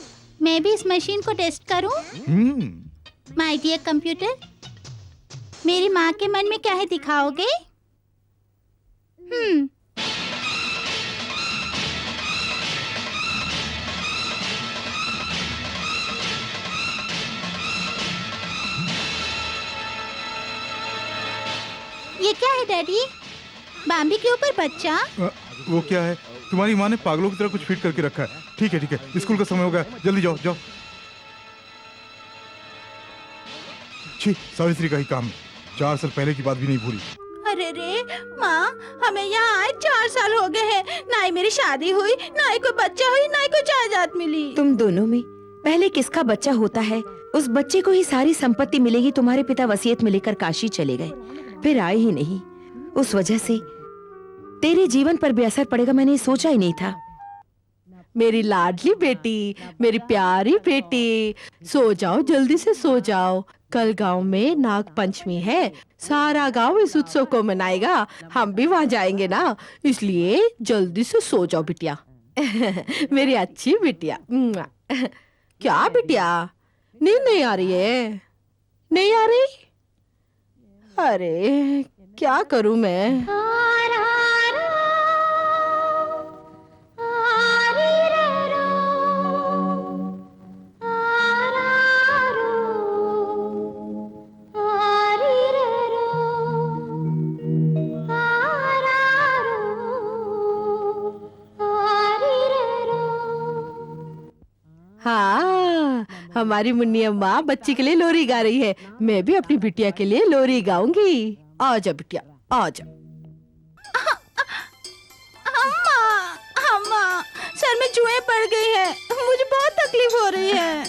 मैं भी इस मशीन को टेस्ट करूं? माय डियर कंप्यूटर, मेरी माँ के मन में क्या है दिखाओगे? ये क्या है डैडी? बाम्बी के ऊपर बच्चा? वो क्या है? तुम्हारी माँ ने पागलों की तरह कुछ फिट करके रखा है। ठीक है ठीक है, स्कूल का समय हो गया, जल्दी जाओ जाओ। छी, सावित्री का ही काम है। 4 साल पहले की बात भी नहीं भूली। अरे रे माँ, हमें यहाँ आए 4 साल हो गए हैं, ना ही मेरी शादी हुई, ना ही कोई बच्चा हुई, ना ही कोई जायदाद मिली। तुम दोनों में पहले किसका बच्चा होता है, उस बच्चे को ही सारी संपत्ति मिलेगी। तुम्हारे पिता वसीयत में लेकर काशी चले गए, फिर आए ही नहीं। उस वजह से तेरे जीवन पर भी असर पड़ेगा, मैंने सोचा ही नहीं था। मेरी लाडली बेटी, मेरी प्यारी बेटी, सो जाओ, जल्दी से सो जाओ। कल गांव में नाग पंचमी है, सारा गांव इस उत्सव को मनाएगा, हम भी वहां जाएंगे ना, इसलिए जल्दी से सो जाओ बिटिया। मेरी अच्छी बिटिया। क्या बिटिया, नींद नहीं आ रही है? नहीं आ रही? अरे क्या करूं मैं? हाँ, हमारी मुन्नी अम्मा बच्ची के लिए लोरी गा रही है, मैं भी अपनी बिटिया के लिए लोरी गाऊंगी। आजा बिटिया, आजा। अम्मा, सर में जुएं पड़ गई है, मुझे बहुत तकलीफ हो रही है।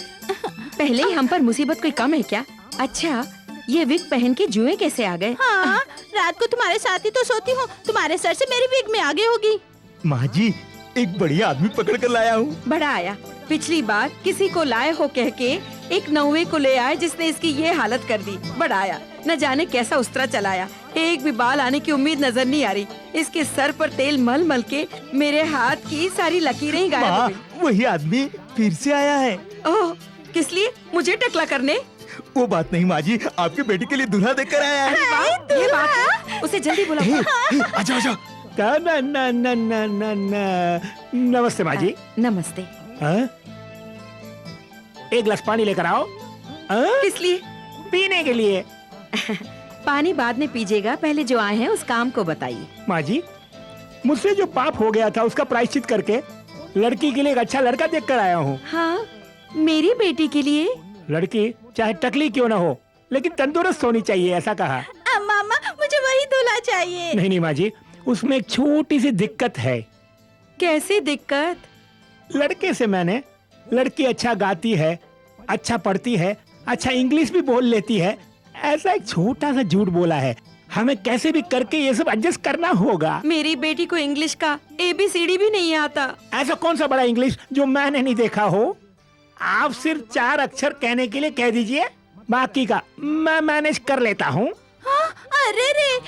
पहले ही हम पर मुसीबत कोई कम है क्या? अच्छा, ये विग पहन के जुएं कैसे आ गए? हाँ, रात को तुम्हारे साथ ही तो सोती हूँ, तुम्हारे सर से मेरी विग में आगे होगी। माँ जी, एक बढ़िया आदमी पकड़ कर लाया हूँ। बड़ा आया, पिछली बार किसी को लाए हो कह के एक नौवे को ले आए जिसने इसकी ये हालत कर दी। बड़ा आया, न जाने कैसा उस्तरा चलाया, एक भी बाल आने की उम्मीद नजर नहीं आ रही। इसके सर पर तेल मल मल के मेरे हाथ की सारी लकीरें गायब हो गई। वही आदमी फिर से आया है। ओह, किस लिए? मुझे टकला करने? वो बात नहीं माँ जी, आपके बेटी के लिए दूल्हा देकर आया है। ये बात है? उसे जल्दी बुलाओ। आजा आजा। नमस्ते माँ जी। नमस्ते। एक गिलास पानी लेकर आओ। किस लिए? पीने के लिए। पानी बाद में पीजिएगा, पहले जो आए हैं उस काम को बताइए। माँ जी, मुझसे जो पाप हो गया था उसका प्रायश्चित करके लड़की के लिए एक अच्छा लड़का देख कर आया हूँ। हाँ, मेरी बेटी के लिए? लड़की चाहे टकली क्यों ना हो, लेकिन तंदुरुस्त होनी चाहिए, ऐसा कहा। मामा, मुझे वही दूल्हा चाहिए। नहीं माँ जी, उसमें एक छोटी सी दिक्कत है। कैसी दिक्कत? लड़के से मैंने, लड़की अच्छा गाती है, अच्छा पढ़ती है, अच्छा इंग्लिश भी बोल लेती है, ऐसा एक छोटा सा झूठ बोला है। हमें कैसे भी करके ये सब एडजस्ट करना होगा। मेरी बेटी को इंग्लिश का ABCD भी नहीं आता। ऐसा कौन सा बड़ा इंग्लिश जो मैंने नहीं देखा हो? आप सिर्फ 4 अक्षर कहने के लिए कह दीजिए, बाकी का मैं मैनेज कर लेता हूँ। हाँ, अरे रे,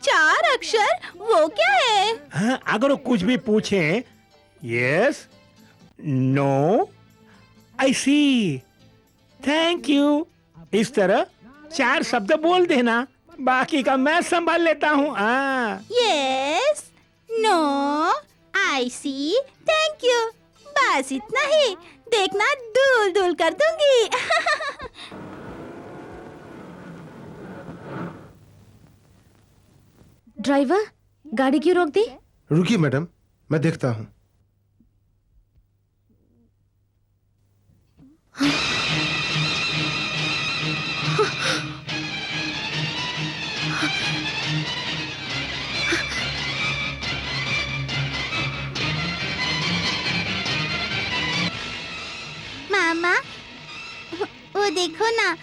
4 अक्षर, वो क्या है? हाँ, अगर वो कुछ भी पूछे, yes, no, I see, thank you, इस तरह 4 शब्द बोल देना, बाकी का मैं संभाल लेता हूँ। Yes, no, I see, thank you, बस इतना ही। देखना, दूल दूल कर दूंगी। ड्राइवर, गाड़ी क्यों रोक दी? रुकिए मैडम, मैं देखता हूँ। देखो ना,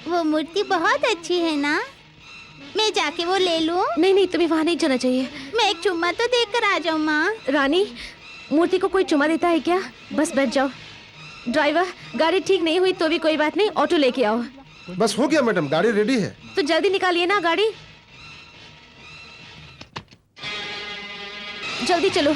वो मूर्ति बहुत अच्छी है ना। मैं जाके वो ले लूं? नहीं नहीं, तुम्हें वहाँ नहीं जाना चाहिए। मैं एक चुम्मा तो देकर आ जाऊं माँ। रानी, मूर्ति को कोई चुमा देता है क्या? बस बैठ जाओ। ड्राइवर, गाड़ी ठीक नहीं हुई तो भी कोई बात नहीं, ऑटो लेके आओ। बस हो गया मैडम, गाड़ी रेडी है। तो जल्दी निकालिए ना गाड़ी, जल्दी चलो।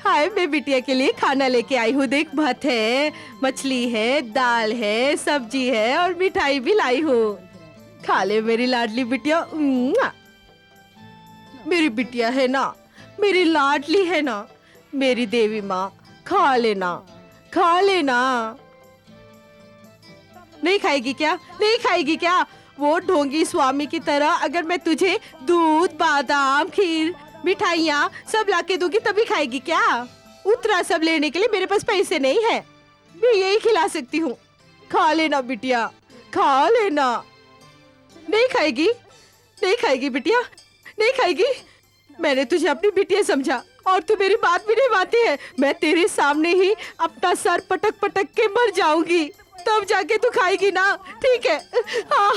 हाय, मैं बिटिया के लिए खाना लेके आई हूँ। देख, भात है, मछली है, दाल है, सब्जी है और मिठाई भी लाई हूँ। खा ले मेरी लाडली बिटिया। मेरी बिटिया है ना, मेरी लाडली है ना, मेरी देवी माँ। खा लेना, खा लेना। नहीं खाएगी क्या? नहीं खाएगी क्या? वो ढोंगी स्वामी की तरह अगर मैं तुझे दूध, बादाम, खीर, मिठाइयाँ सब लाके दूंगी तभी खाएगी क्या? उतना सब लेने के लिए मेरे पास पैसे नहीं है। मैं यही खिला सकती हूँ। खा लेना बिटिया, खा लेना। नहीं खाएगी? नहीं खाएगी बिटिया? नहीं खाएगी? मैंने तुझे अपनी बिटिया समझा और तू मेरी बात भी नहीं मानती है। मैं तेरे सामने ही अपना सर पटक पटक के मर जाऊंगी, तब जाके तू खाएगी ना? ठीक है? हाँ।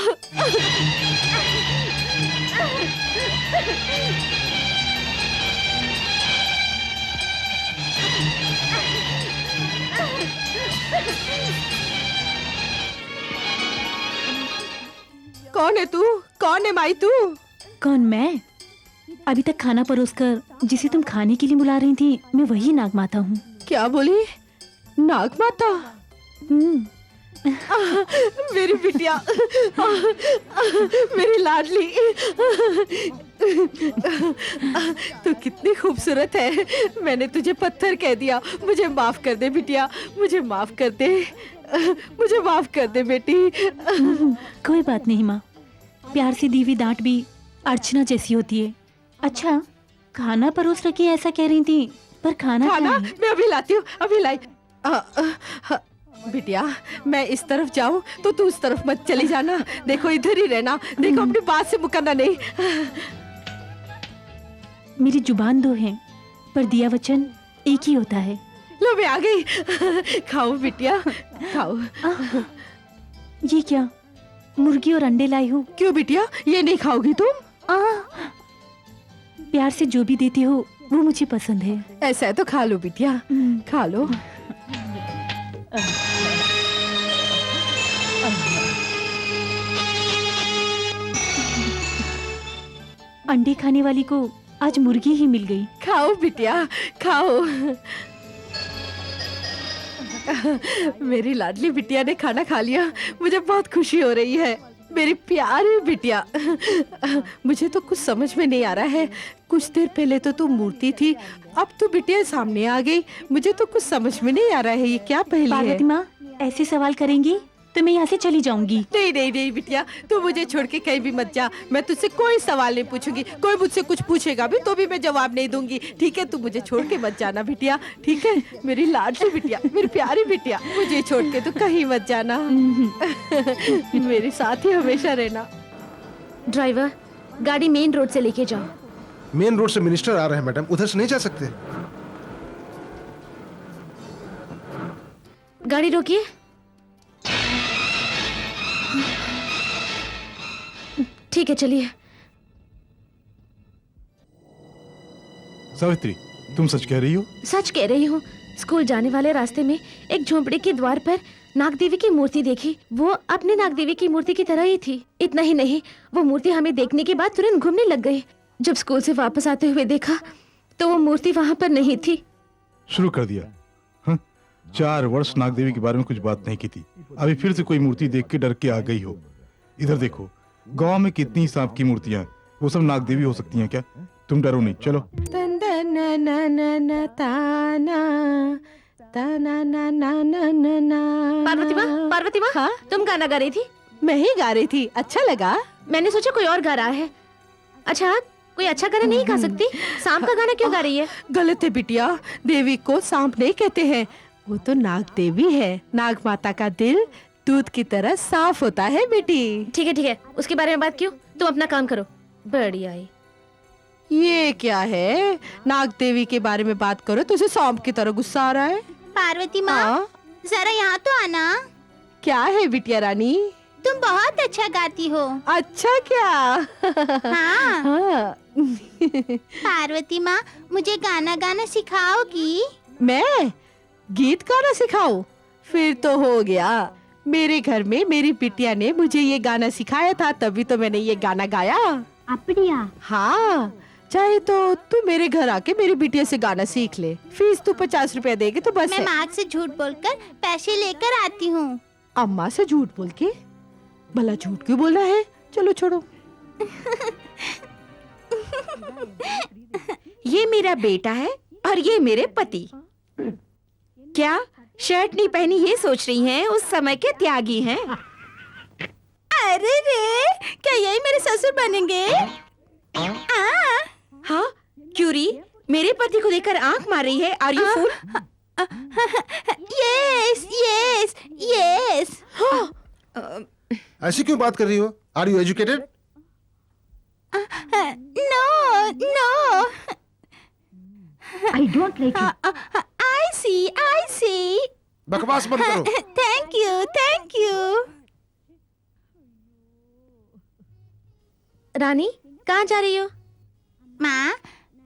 कौन है तू? कौन है माई तू? कौन, मैं? अभी तक खाना परोसकर जिसे तुम खाने के लिए बुला रही थी, मैं वही नाग माता हूँ। क्या बोली? नाग माता? मेरी बिटिया, मेरी लाडली, तू कितनी खूबसूरत है। मैंने तुझे पत्थर कह दिया। मुझे माफ कर दे बिटिया, मुझे माफ कर दे, मुझे माफ कर दे बेटी। कोई बात नहीं माँ, प्यार से दी हुई डांट भी अर्चना जैसी होती है। अच्छा, खाना परोस रखी ऐसा कह रही थी, पर खाना मैं अभी लाती हूँ, अभी लाई। बिटिया, मैं इस तरफ जाऊं तो तू उस तरफ मत चली जाना। देखो, इधर ही रहना। देखो, अपनी बात से मुकरना नहीं। मेरी जुबान दो है, पर दिया वचन एक ही होता है। लो, मैं आ गई। खाओ बिटिया, खाओ। ये क्या, मुर्गी और अंडे लाई हूँ। क्यों बिटिया, ये नहीं खाओगी तुम? प्यार से जो भी देती हो वो मुझे पसंद है। ऐसा है तो खा लो बिटिया, खा लो। अंडे खाने वाली को आज मुर्गी ही मिल गई। खाओ बिटिया, खाओ। मेरी लाडली बिटिया ने खाना खा लिया, मुझे बहुत खुशी हो रही है। मेरी प्यारी बिटिया, मुझे तो कुछ समझ में नहीं आ रहा है। कुछ देर पहले तो तू मूर्ति थी, अब तू बिटिया सामने आ गई। मुझे तो कुछ समझ में नहीं आ रहा है, ये क्या पहेली है? पार्वती माँ, ऐसे सवाल करेंगी तो मैं यहाँ से चली जाऊंगी। नहीं नहीं नहीं बिटिया, तू मुझे छोड़ के कहीं भी मत जा। मैं तुझसे कोई सवाल नहीं पूछूंगी। कोई मुझसे कुछ पूछेगा भी तो भी मैं जवाब नहीं दूंगी। ठीक है? तू मुझे छोड़ के मत जाना बिटिया, ठीक है? मेरी लाडली बिटिया, मेरी प्यारी बिटिया, मुझे छोड़ के तू कहीं मत जाना। मेरे साथ ही हमेशा रहना। ड्राइवर, गाड़ी मेन रोड से लेके जाओ। मेन रोड से मिनिस्टर आ रहे हैं मैडम, उधर से नहीं जा सकते। गाड़ी रोकिए। ठीक है, चलिए। सावित्री, तुम सच कह रही हो? सच कह रही हूँ। स्कूल जाने वाले रास्ते में एक झोंपड़ी के द्वार पर नाग देवी की मूर्ति देखी। वो अपने नाग देवी की मूर्ति की तरह ही थी। इतना ही नहीं, वो मूर्ति हमें देखने के बाद तुरंत घूमने लग गई। जब स्कूल से वापस आते हुए देखा तो वो मूर्ति वहाँ पर नहीं थी। शुरू कर दिया। हाँ? 4 वर्ष नाग देवी के बारे में कुछ बात नहीं की थी, अभी फिर से कोई मूर्ति देख के डर के आ गई हो। इधर देखो, गांव में कितनी सांप की मूर्तियां, वो सब नाग देवी हो सकती हैं क्या? तुम डरो नहीं, चलो। पार्वती माँ, हाँ? तुम गाना गा रही थी? मैं ही गा रही थी, अच्छा लगा। मैंने सोचा कोई और गा रहा है। अच्छा, कोई अच्छा गाना नहीं गा सकती? सांप का गाना क्यों गा रही है? गलत है बिटिया, देवी को सांप नहीं कहते हैं। वो तो नाग देवी है। नाग माता का दिल दूध की तरह साफ होता है बेटी। ठीक है, उसके बारे में बात क्यों, तुम अपना काम करो। बढ़िया है। ये क्या है, नाग देवी के बारे में बात करो तो उसे सांप की तरह गुस्सा आ रहा है। पार्वती माँ, हाँ? जरा यहाँ तो आना। क्या है बिटिया रानी? तुम बहुत अच्छा गाती हो। अच्छा क्या? हाँ। हाँ। पार्वती माँ, मुझे गाना गाना सिखाओगी? मैं गीत गाना सिखाऊं? फिर तो हो गया। मेरे घर में मेरी बिटिया ने मुझे ये गाना सिखाया था, तभी तो मैंने ये गाना गाया। अपड़िया? हाँ, चाहे तो तू मेरे घर आके मेरी बिटिया से गाना सीख ले। फीस तू 50 रुपया देगी तो बस मैं है। माँ से झूठ बोलकर पैसे लेकर आती हूँ। अम्मा से झूठ बोल के? भला झूठ क्यों बोलना है? चलो छोड़ो। ये मेरा बेटा है और ये मेरे पति। क्या शर्ट नहीं पहनी ये सोच रही हैं? उस समय के त्यागी हैं। अरे रे, क्या यही मेरे ससुर बनेंगे? हाँ, क्यूरी मेरे पति को देखकर आंख मार रही है। Are you fool? Yes yes yes. ऐसी क्यों बात कर रही हो? Are you educated? No no, I don't like you. I see. बकवास बंद करो। Thank you. रानी, कहाँ जा रही हो? माँ,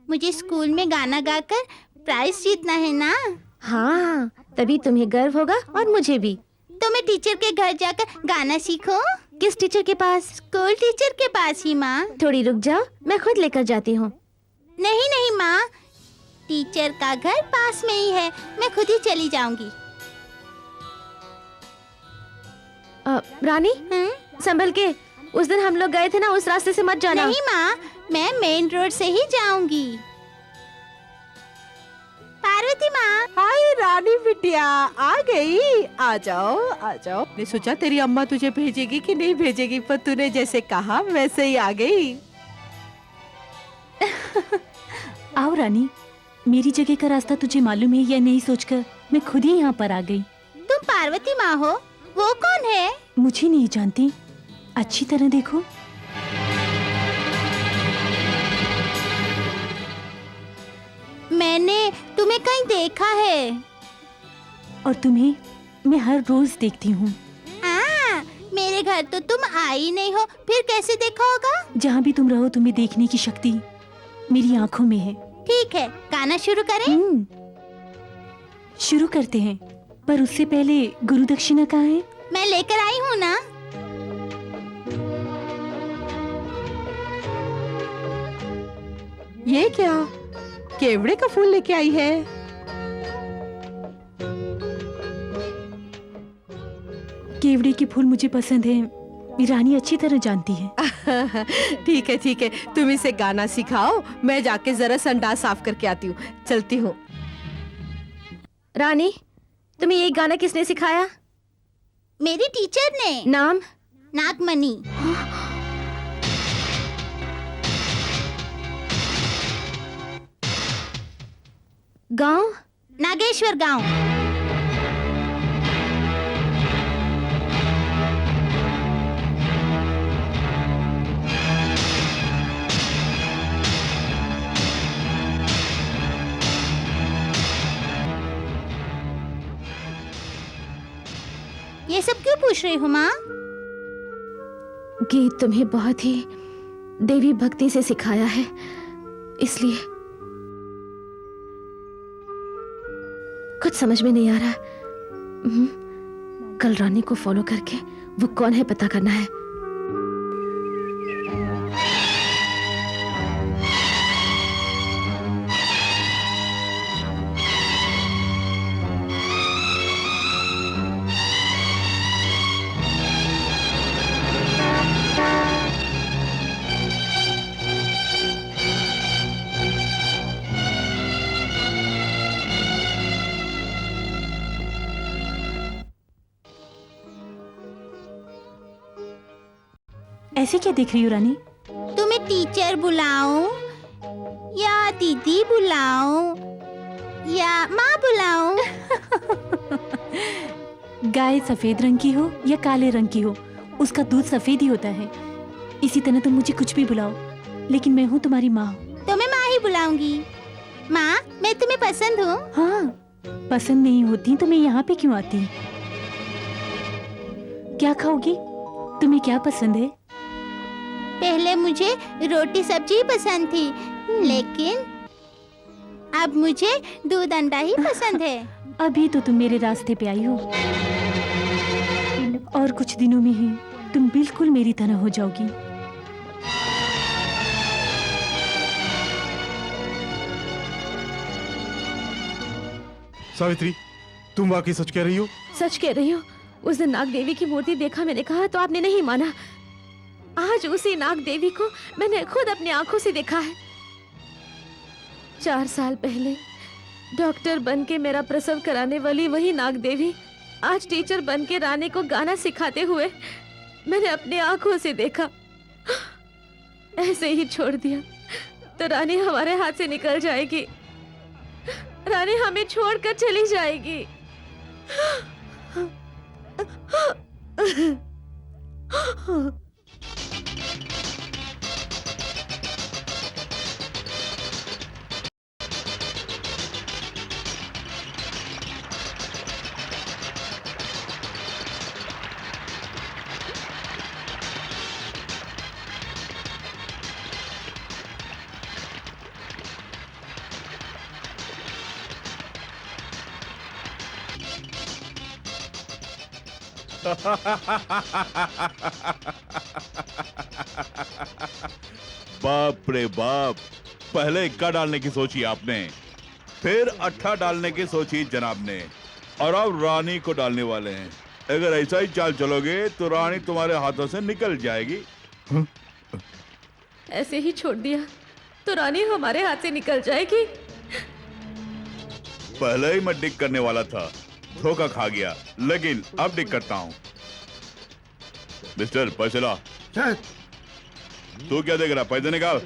मुझे स्कूल में गाना गाकर प्राइज जीतना है ना। हाँ, तभी तुम्हें गर्व होगा और मुझे भी। तो मैं टीचर के घर जाकर गाना सीखूं? किस टीचर के पास? स्कूल टीचर के पास ही माँ। थोड़ी रुक जाओ, मैं खुद लेकर जाती हूँ। नहीं माँ, टीचर का घर पास में ही है, मैं खुद ही चली जाऊंगी। रानी, संभल के। उस दिन हम लोग गए थे ना, उस रास्ते से मत जाना। नहीं माँ, मैं मेन रोड से ही जाऊंगी। पार्वती माँ। हाय रानी बिटिया, आ गई। आ जाओ आ जाओ। मैंने सोचा तेरी अम्मा तुझे भेजेगी कि नहीं भेजेगी, पर तूने जैसे कहा वैसे ही आ गई। आओ रानी, मेरी जगह का रास्ता तुझे मालूम है या नहीं सोचकर मैं खुद ही यहाँ पर आ गई। तुम पार्वती माँ हो? वो कौन है? मुझे नहीं जानती, अच्छी तरह देखो। मैंने तुम्हें कहीं देखा है। और तुम्हें मैं हर रोज देखती हूँ। मेरे घर तो तुम आई नहीं हो, फिर कैसे देखा होगा? जहाँ भी तुम रहो तुम्हें देखने की शक्ति मेरी आंखों में है। ठीक है, गाना शुरू करें? शुरू करते हैं, पर उससे पहले गुरु दक्षिणा कहाँ है? मैं लेकर आई हूँ ना। ये क्या केवड़े का फूल लेके आई है? केवड़े के फूल मुझे पसंद है, रानी अच्छी तरह जानती है। ठीक है, तुम इसे गाना सिखाओ, मैं जाके जरा संडास साफ करके आती हूँ। चलती हूँ। रानी, तुम्हें ये गाना किसने सिखाया? मेरी टीचर ने। नाम? नागमणि। गांव? नागेश्वर गांव। ये सब क्यों पूछ रही हो माँ? गीत तुम्हें बहुत ही देवी भक्ति से सिखाया है, इसलिए कुछ समझ में नहीं आ रहा। कल रानी को फॉलो करके वो कौन है पता करना है। ऐसे क्या देख रही हो रानी? तुम्हें टीचर बुलाऊं या दीदी बुलाऊं या माँ बुलाऊं? गाय सफेद रंग की हो या काले रंग की हो, उसका दूध सफेद ही होता है। इसी तरह तुम मुझे कुछ भी बुलाओ, लेकिन मैं हूँ तुम्हारी माँ। तो मैं माँ ही बुलाऊंगी। माँ, मैं तुम्हें पसंद हूँ। हाँ, पसंद नहीं होती तो मैं यहाँ पे क्यों आती? क्या खाओगी? तुम्हें क्या पसंद है? पहले मुझे रोटी सब्जी पसंद थी, लेकिन अब मुझे दूध अंडा ही पसंद है। अभी तो तुम मेरे रास्ते पे आई हो, और कुछ दिनों में ही तुम बिल्कुल मेरी तरह हो जाओगी। सावित्री, तुम वाकई सच कह रही हो? सच कह रही हूँ। उस दिन नाग देवी की मूर्ति देखा मैंने कहा तो आपने नहीं माना। आज उसी नाग देवी को मैंने खुद अपनी आंखों से देखा है। 4 साल पहले डॉक्टर बन के मेरा प्रसव कराने वाली वही नाग देवी आज टीचर बन के रानी को गाना सिखाते हुए मैंने अपनी आंखों से देखा। ऐसे ही छोड़ दिया तो रानी हमारे हाथ से निकल जाएगी। रानी हमें छोड़कर चली जाएगी। बाप रे बाप, पहले इक्का डालने की सोची आपने, फिर अट्ठा डालने की सोची जनाब ने, और अब रानी को डालने वाले हैं। अगर ऐसा ही चाल चलोगे तो रानी तुम्हारे हाथों से निकल जाएगी। ऐसे ही छोड़ दिया तो रानी हमारे हाथ से निकल जाएगी। पहले ही मैं डिक करने वाला था, धोखा खा गया, लेकिन अब डिक करता हूँ। मिस्टर, पैसे ला। तू क्या देख रहा? पैसे निकाल।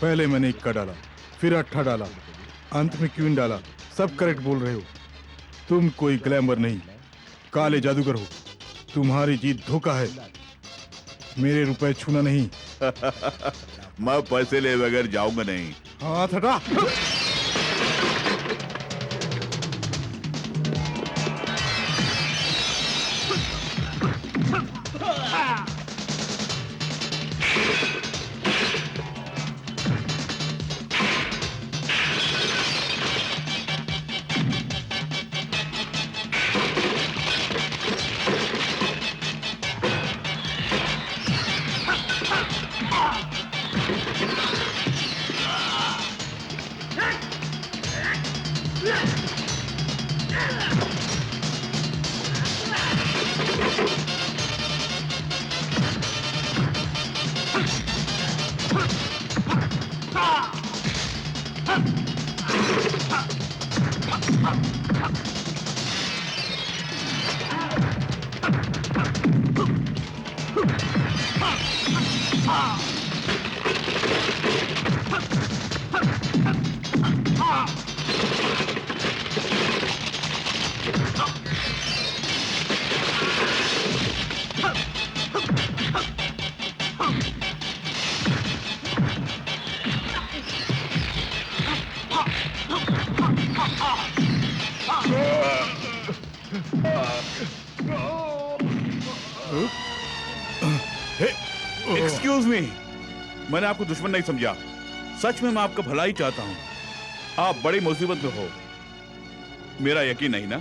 पहले मैंने इक्का डाला, फिर अट्ठा डाला, अंत में क्वीन डाला। सब करेक्ट बोल रहे हो। तुम कोई ग्लैमर नहीं, काले जादूगर हो। तुम्हारी जीत धोखा है, मेरे रुपए छूना नहीं। मैं पैसे ले बगैर जाऊंगा नहीं। हाथ हटा। एक्सक्यूज मी, मैंने आपको दुश्मन नहीं समझा। सच में मैं आपका भला ही चाहता हूँ। आप बड़ी मुसीबत में हो, मेरा यकीन नहीं ना?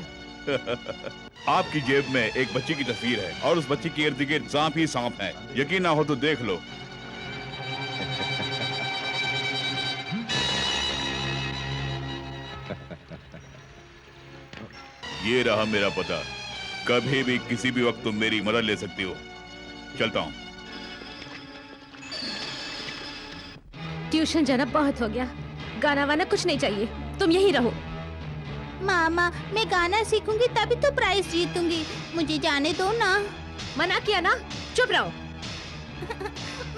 आपकी जेब में एक बच्ची की तस्वीर है और उस बच्ची के इर्द गिर्द सांप ही सांप है। यकीन ना हो तो देख लो। ये रहा मेरा पता। कभी भी किसी भी वक्त तुम मेरी मदद ले सकती हो। चलता हूँ। ट्यूशन जाना बहुत हो गया, गाना वाना कुछ नहीं चाहिए, तुम यहीं रहो। मामा, मैं गाना सीखूंगी तभी तो प्राइज जीतूंगी। मुझे जाने दो ना। मना किया ना, चुप रहो।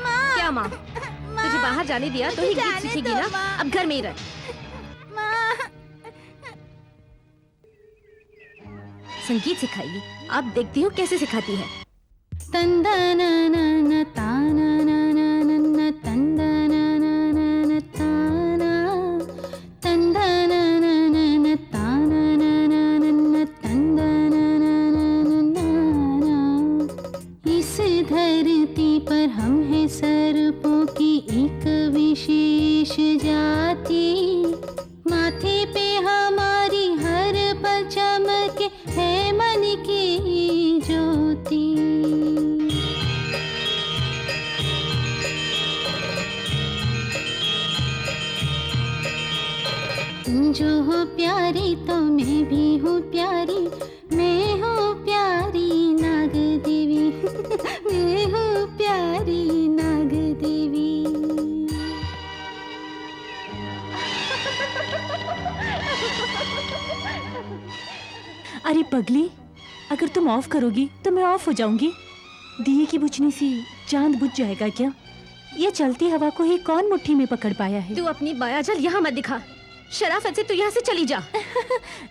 माँ, क्या माँ? तुझे बाहर जाने दिया तो ही गीत सीखेगी ना? अब घर में ही रह। माँ, संगीत सिखाएगी। आप देखती हो कैसे सिखाती है। इस धरती पर हम हैं सर्पों की एक विशेष जाति, माथे पे हमारी हर पल चमके है मन की ज्योति। तुम जो हो प्यारी तो मैं भी हूँ प्यारी, मैं हूँ प्यारी नाग देवी मैं हूँ प्यारी नाग देवी। अरे पगली, अगर तुम ऑफ करोगी तो मैं ऑफ हो जाऊंगी। दिए की बुझने से चांद बुझ जाएगा क्या? ये चलती हवा को ही कौन मुट्ठी में पकड़ पाया है? तू अपनी मायाजाल यहाँ मत दिखा। शराफत से तू यहाँ से चली जा।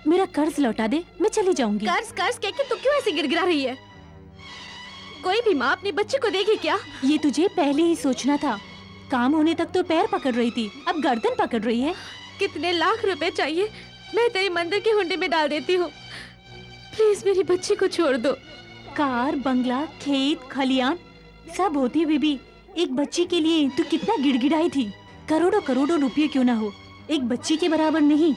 मेरा कर्ज लौटा दे, मैं चली जाऊंगी। कर्ज कर्ज कह के तू क्यों ऐसे गिड़गिड़ा रही है? कोई भी माँ अपने बच्चे को देगी क्या? ये तुझे पहले ही सोचना था। काम होने तक तो पैर पकड़ रही थी, अब गर्दन पकड़ रही है। कितने लाख रुपए चाहिए मैं तेरी मंदिर की हुंडी में डाल देती हूँ। प्लीज मेरी बच्ची को छोड़ दो। कार, बंगला, खेत, खलियान सब होती हुए भी एक बच्ची के लिए तू कितना गिड़गिड़ाई थी। करोड़ों करोड़ों रुपये क्यों ना हो, एक बच्ची के बराबर नहीं।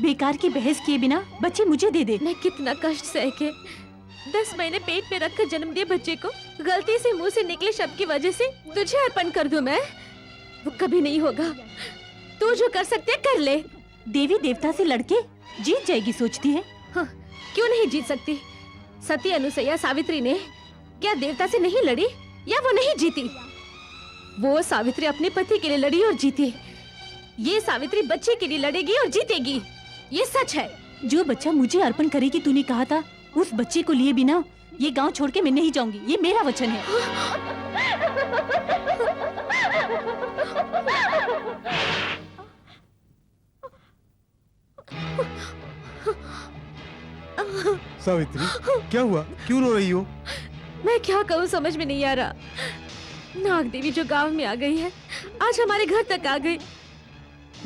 बेकार की बहस किए बिना बच्चे मुझे दे दे। मैं कितना कष्ट सह के 10 महीने पेट में रखकर जन्म दिए बच्चे को गलती से मुंह से निकले शब्द की वजह से तुझे अर्पण कर दूं मैं? वो कभी नहीं होगा। तू जो कर सकते है कर ले। देवी देवता से लड़के जीत जाएगी सोचती है? हाँ, क्यों नहीं जीत सकती? सती, अनुसैया, सावित्री ने क्या देवता से नहीं लड़ी या वो नहीं जीती? वो सावित्री अपने पति के लिए लड़ी और जीती। ये सावित्री बच्चे के लिए लड़ेगी और जीतेगी। ये सच है। जो बच्चा मुझे अर्पण करेगी तूने कहा था, उस बच्चे को लिए बिना ये गांव छोड़ के मैं नहीं जाऊंगी। ये मेरा वचन है। सावित्री, क्या हुआ? क्यों रो रही हो? मैं क्या कहूँ समझ में नहीं आ रहा। नाग देवी जो गांव में आ गई है, आज हमारे घर तक आ गई।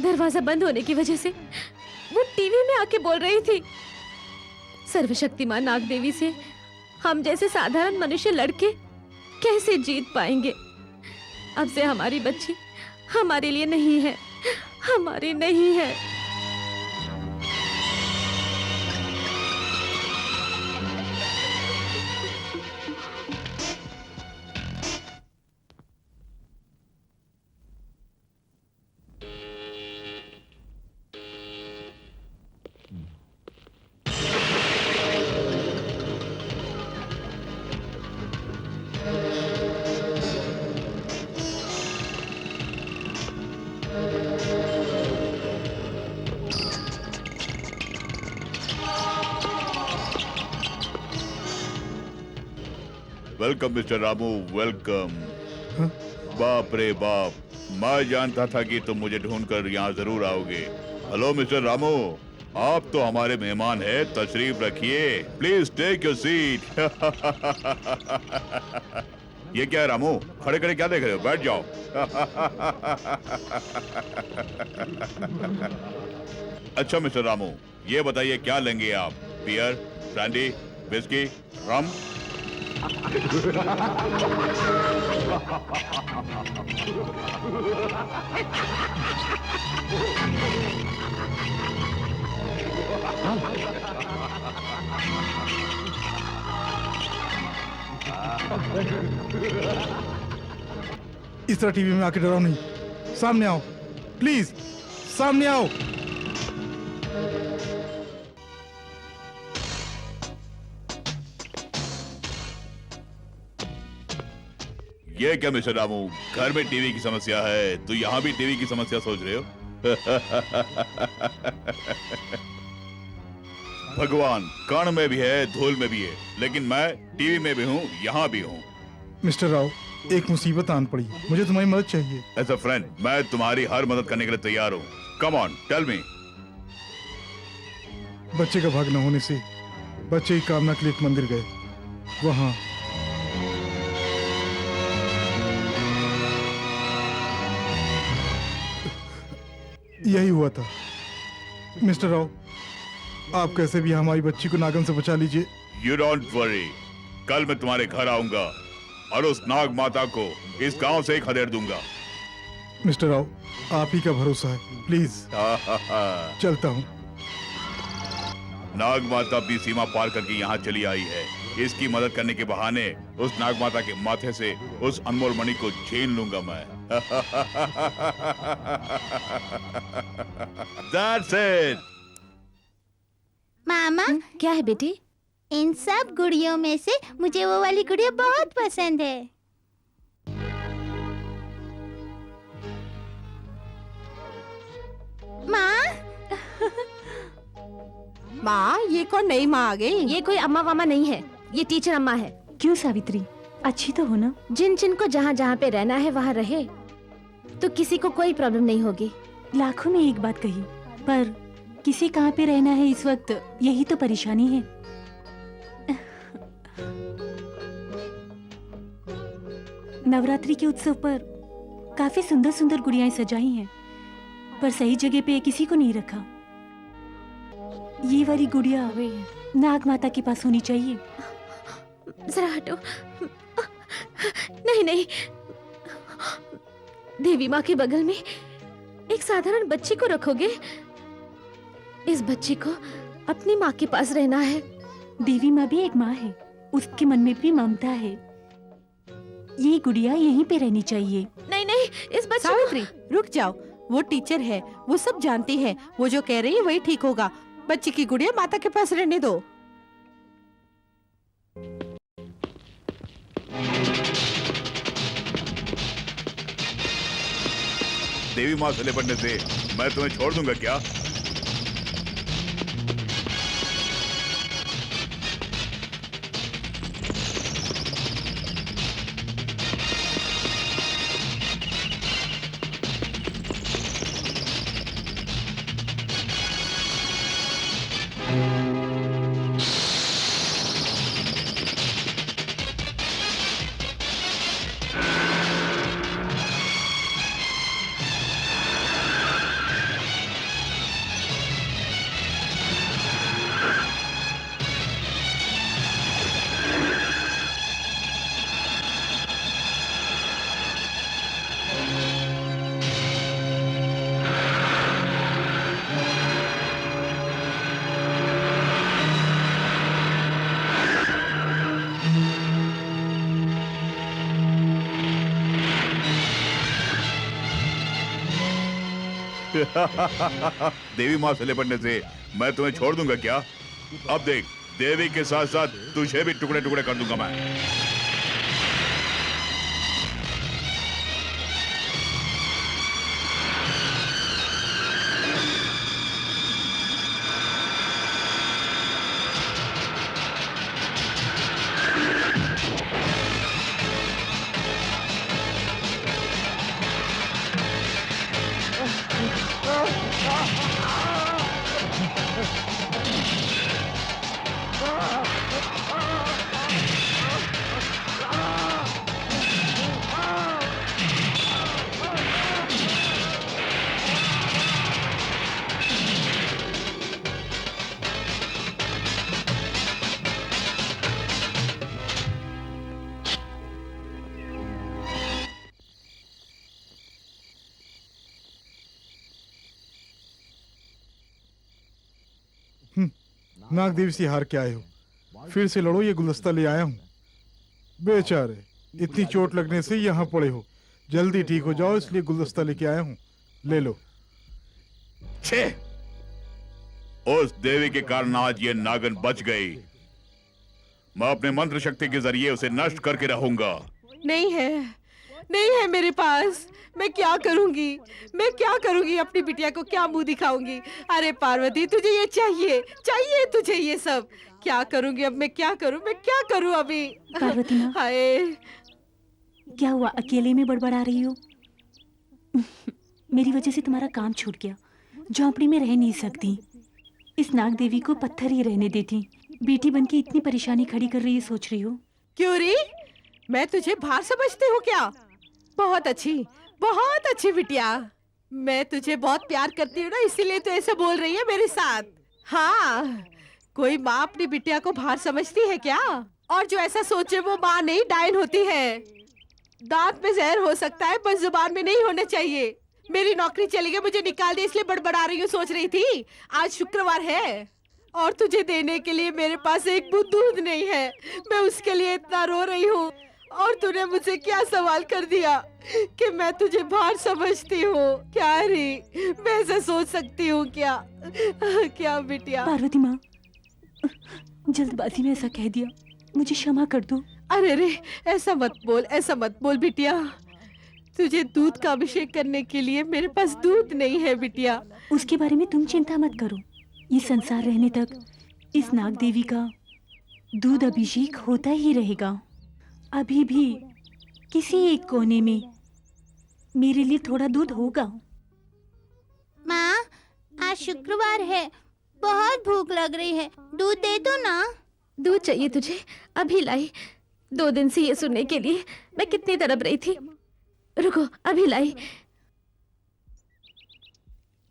दरवाजा बंद होने की वजह से वो टीवी में आके बोल रही थी, सर्वशक्तिमान नाग देवी से हम जैसे साधारण मनुष्य लड़के कैसे जीत पाएंगे? अब से हमारी बच्ची हमारे लिए नहीं है, हमारी नहीं है। Welcome mister Ramu, welcome. बाप रे बाप, मैं जानता था कि तुम मुझे ढूंढकर यहाँ जरूर आओगे। हेलो मिस्टर रामू, आप तो हमारे मेहमान हैं, तशरीफ रखिए। Please take your seat. ये क्या है रामू, खड़े खड़े क्या देख रहे हो? बैठ जाओ। अच्छा मिस्टर रामू, ये बताइए क्या लेंगे आप? बियर, ब्रांडी, विस्की, रम? इस तरह टीवी में आके डराओ नहीं। सामने आओ प्लीज, सामने आओ। ये क्या मिस्टर रामू, घर में टीवी की समस्या है तो यहाँ भी टीवी की समस्या सोच रहे हो? भगवान कण में भी है, धूल में भी है, लेकिन मैं टीवी में भी हूँ, यहाँ भी हूँ। मिस्टर राव, एक मुसीबत आन पड़ी, मुझे तुम्हारी मदद चाहिए। एज अ फ्रेंड मैं तुम्हारी हर मदद करने के लिए तैयार हूँ। Come on, tell me. बच्चे का भाग न होने से बच्चे की कामना के लिए एक मंदिर गए, वहां यही हुआ था। मिस्टर राव, आप कैसे भी हमारी बच्ची को नागन से बचा लीजिए। यू डोंट वरी, कल मैं तुम्हारे घर आऊंगा और उस नाग माता को इस गांव से ही खदेड़ दूंगा। मिस्टर राव, आप ही का भरोसा है, प्लीज। चलता हूँ। नाग माता अपनी सीमा पार करके यहाँ चली आई है। इसकी मदद करने के बहाने उस नाग माता के माथे से उस अनमोल मणि को छीन लूंगा मैं। That's it. मामा, क्या है बेटी? इन सब गुड़ियों में से मुझे वो वाली गुड़िया बहुत पसंद है। माँ, माँ, ये कौन नई माँ आ गई? ये कोई अम्मा वामा नहीं है, ये टीचर अम्मा है। क्यों सावित्री, अच्छी तो हो ना? जिन जिन को जहाँ जहाँ पे रहना है वहाँ रहे, तो किसी को कोई प्रॉब्लम नहीं होगी। लाखों में एक बात कही, पर किसी कहाँ पे रहना है इस वक्त, यही तो परेशानी है। नवरात्रि के उत्सव पर काफी सुंदर सुंदर गुड़ियाएं सजाई हैं, पर सही जगह पे किसी को नहीं रखा। ये वाली गुड़िया नाग माता के पास होनी चाहिए। जरा हटो। नहीं नहीं, देवी माँ के बगल में एक साधारण बच्ची को रखोगे? इस बच्ची को अपनी माँ के पास रहना है। देवी माँ भी एक माँ है, उसके मन में भी ममता है। ये गुड़िया यहीं पे रहनी चाहिए। नहीं नहीं, इस बच्ची सावित्री, रुक जाओ। वो टीचर है, वो सब जानती है। वो जो कह रही है वही ठीक होगा। बच्ची की गुड़िया माता के पास रहने दो। देवी माँ से निपटने से मैं तुम्हें छोड़ दूंगा क्या? देवी माँ से निपटने से मैं तुम्हें छोड़ दूंगा क्या? अब देख, देवी के साथ साथ तुझे भी टुकड़े टुकड़े कर दूंगा मैं। नाग देवी से हार के आए हो, फिर से लड़ो। ये गुलदस्ता ले आया हूँ। बेचारे, इतनी चोट लगने से यहाँ पड़े हो, जल्दी ठीक हो जाओ, इसलिए गुलदस्ता लेके आया हूँ, ले लो। छे! उस देवी के कारण आज ये नागन बच गई। मैं अपने मंत्र शक्ति के जरिए उसे नष्ट करके रहूंगा। नहीं है, नहीं है मेरे पास। मैं क्या करूंगी? मैं क्या करूंगी? अपनी बिटिया को क्या मुंह दिखाऊंगी? अरे पार्वती, तुझे ये चाहिए, चाहिए तुझे ये सब। क्या करूंगी अब? मैं क्या करूं? मैं क्या करूं अभी? पार्वती माँ, हाय, क्या हुआ? अकेले में बड़बड़ा रही हो? मेरी वजह से तुम्हारा काम छूट गया। झोंपड़ी में रह नहीं सकती, इस नाग देवी को पत्थर ही रहने देती। बेटी बनके इतनी परेशानी खड़ी कर रही है, सोच रही हो? क्यों री, मैं तुझे बाहर समझती हूँ क्या? बहुत अच्छी बिटिया। मैं तुझे बहुत प्यार करती हूँ ना, इसीलिए तो ऐसा बोल रही है मेरे साथ। हाँ, कोई माँ अपनी बिटिया को बाहर समझती है क्या? और जो ऐसा सोचे वो माँ नहीं, डायन होती है। दांत में जहर हो सकता है, बस जुबान में नहीं होना चाहिए। मेरी नौकरी चली गई, मुझे निकाल दे, इसलिए बड़बड़ा रही हूँ। सोच रही थी आज शुक्रवार है और तुझे देने के लिए मेरे पास एक बूंद दूध नहीं है। मैं उसके लिए इतना रो रही हूँ और तूने मुझे क्या सवाल कर दिया कि मैं तुझे बाहर समझती हूँ। क्या री, मैं ऐसा सोच सकती हूँ क्या? क्या बिटिया? पार्वती माँ, जल्दबाजी में ऐसा कह दिया, मुझे क्षमा कर दो। अरे रे, ऐसा मत बोल बिटिया। तुझे दूध का अभिषेक करने के लिए मेरे पास दूध नहीं है बिटिया। उसके बारे में तुम चिंता मत करो, ये संसार रहने तक इस नाग देवी का दूध अभिषेक होता ही रहेगा। अभी भी किसी एक कोने में मेरे लिए थोड़ा दूध होगा। माँ, आज शुक्रवार है, बहुत भूख लग रही है, दूध दे दो ना। दूध चाहिए तुझे? अभी लाई। 2 दिन से ये सुनने के लिए मैं कितनी तड़प रही थी। रुको, अभी लाई।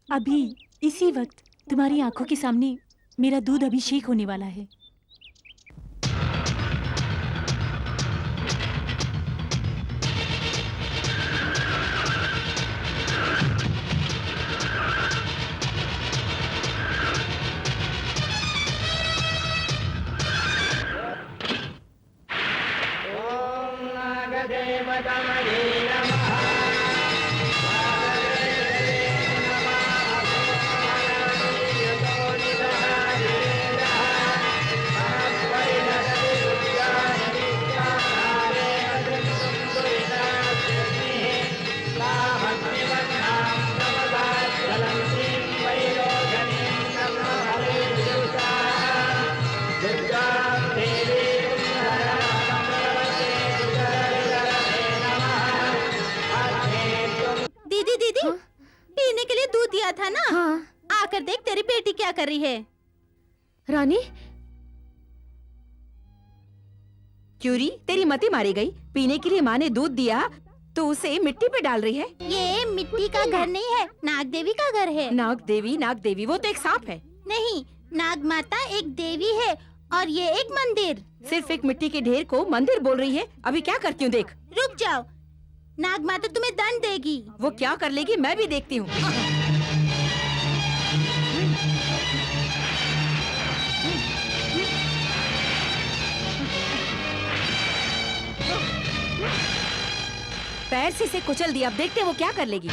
अभी इसी वक्त तुम्हारी आंखों के सामने मेरा दूध अभिषेक होने वाला है। दीदी, पीने के लिए दूध दिया था ना? हाँ। आकर देख तेरी बेटी क्या कर रही है। रानी, क्यूरी, तेरी मती मारी गई। पीने के लिए माँ ने दूध दिया तो उसे मिट्टी पे डाल रही है। ये मिट्टी का घर नहीं है, नाग देवी का घर है। नाग देवी, वो तो एक सांप है। नहीं, नाग माता एक देवी है और ये एक मंदिर। सिर्फ एक मिट्टी के ढेर को मंदिर बोल रही है। अभी क्या करती हूँ देख। रुक जाओ, नाग माता तुम्हें दंड देगी। वो क्या कर लेगी मैं भी देखती हूँ। पैर से इसे कुचल दिया, अब देखते हैं वो क्या कर लेगी।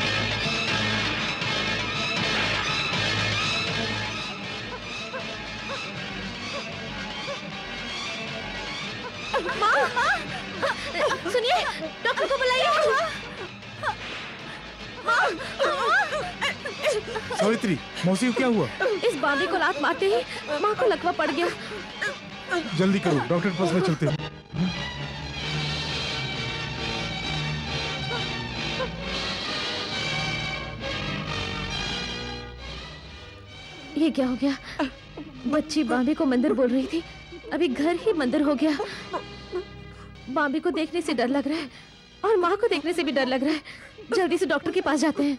सुनिए, डॉक्टर को बुलाइए। सावित्री, मौसी को क्या हुआ? इस बांदी को लात मारते ही माँ को लकवा पड़ गया। जल्दी करो, डॉक्टर के पास ले चलते हैं। ये क्या हो गया? बच्ची बांबी को मंदिर बोल रही थी, अभी घर ही मंदिर हो गया। बांबी को देखने से डर लग रहा है और माँ को देखने से भी डर लग रहा है। जल्दी से डॉक्टर के पास जाते हैं।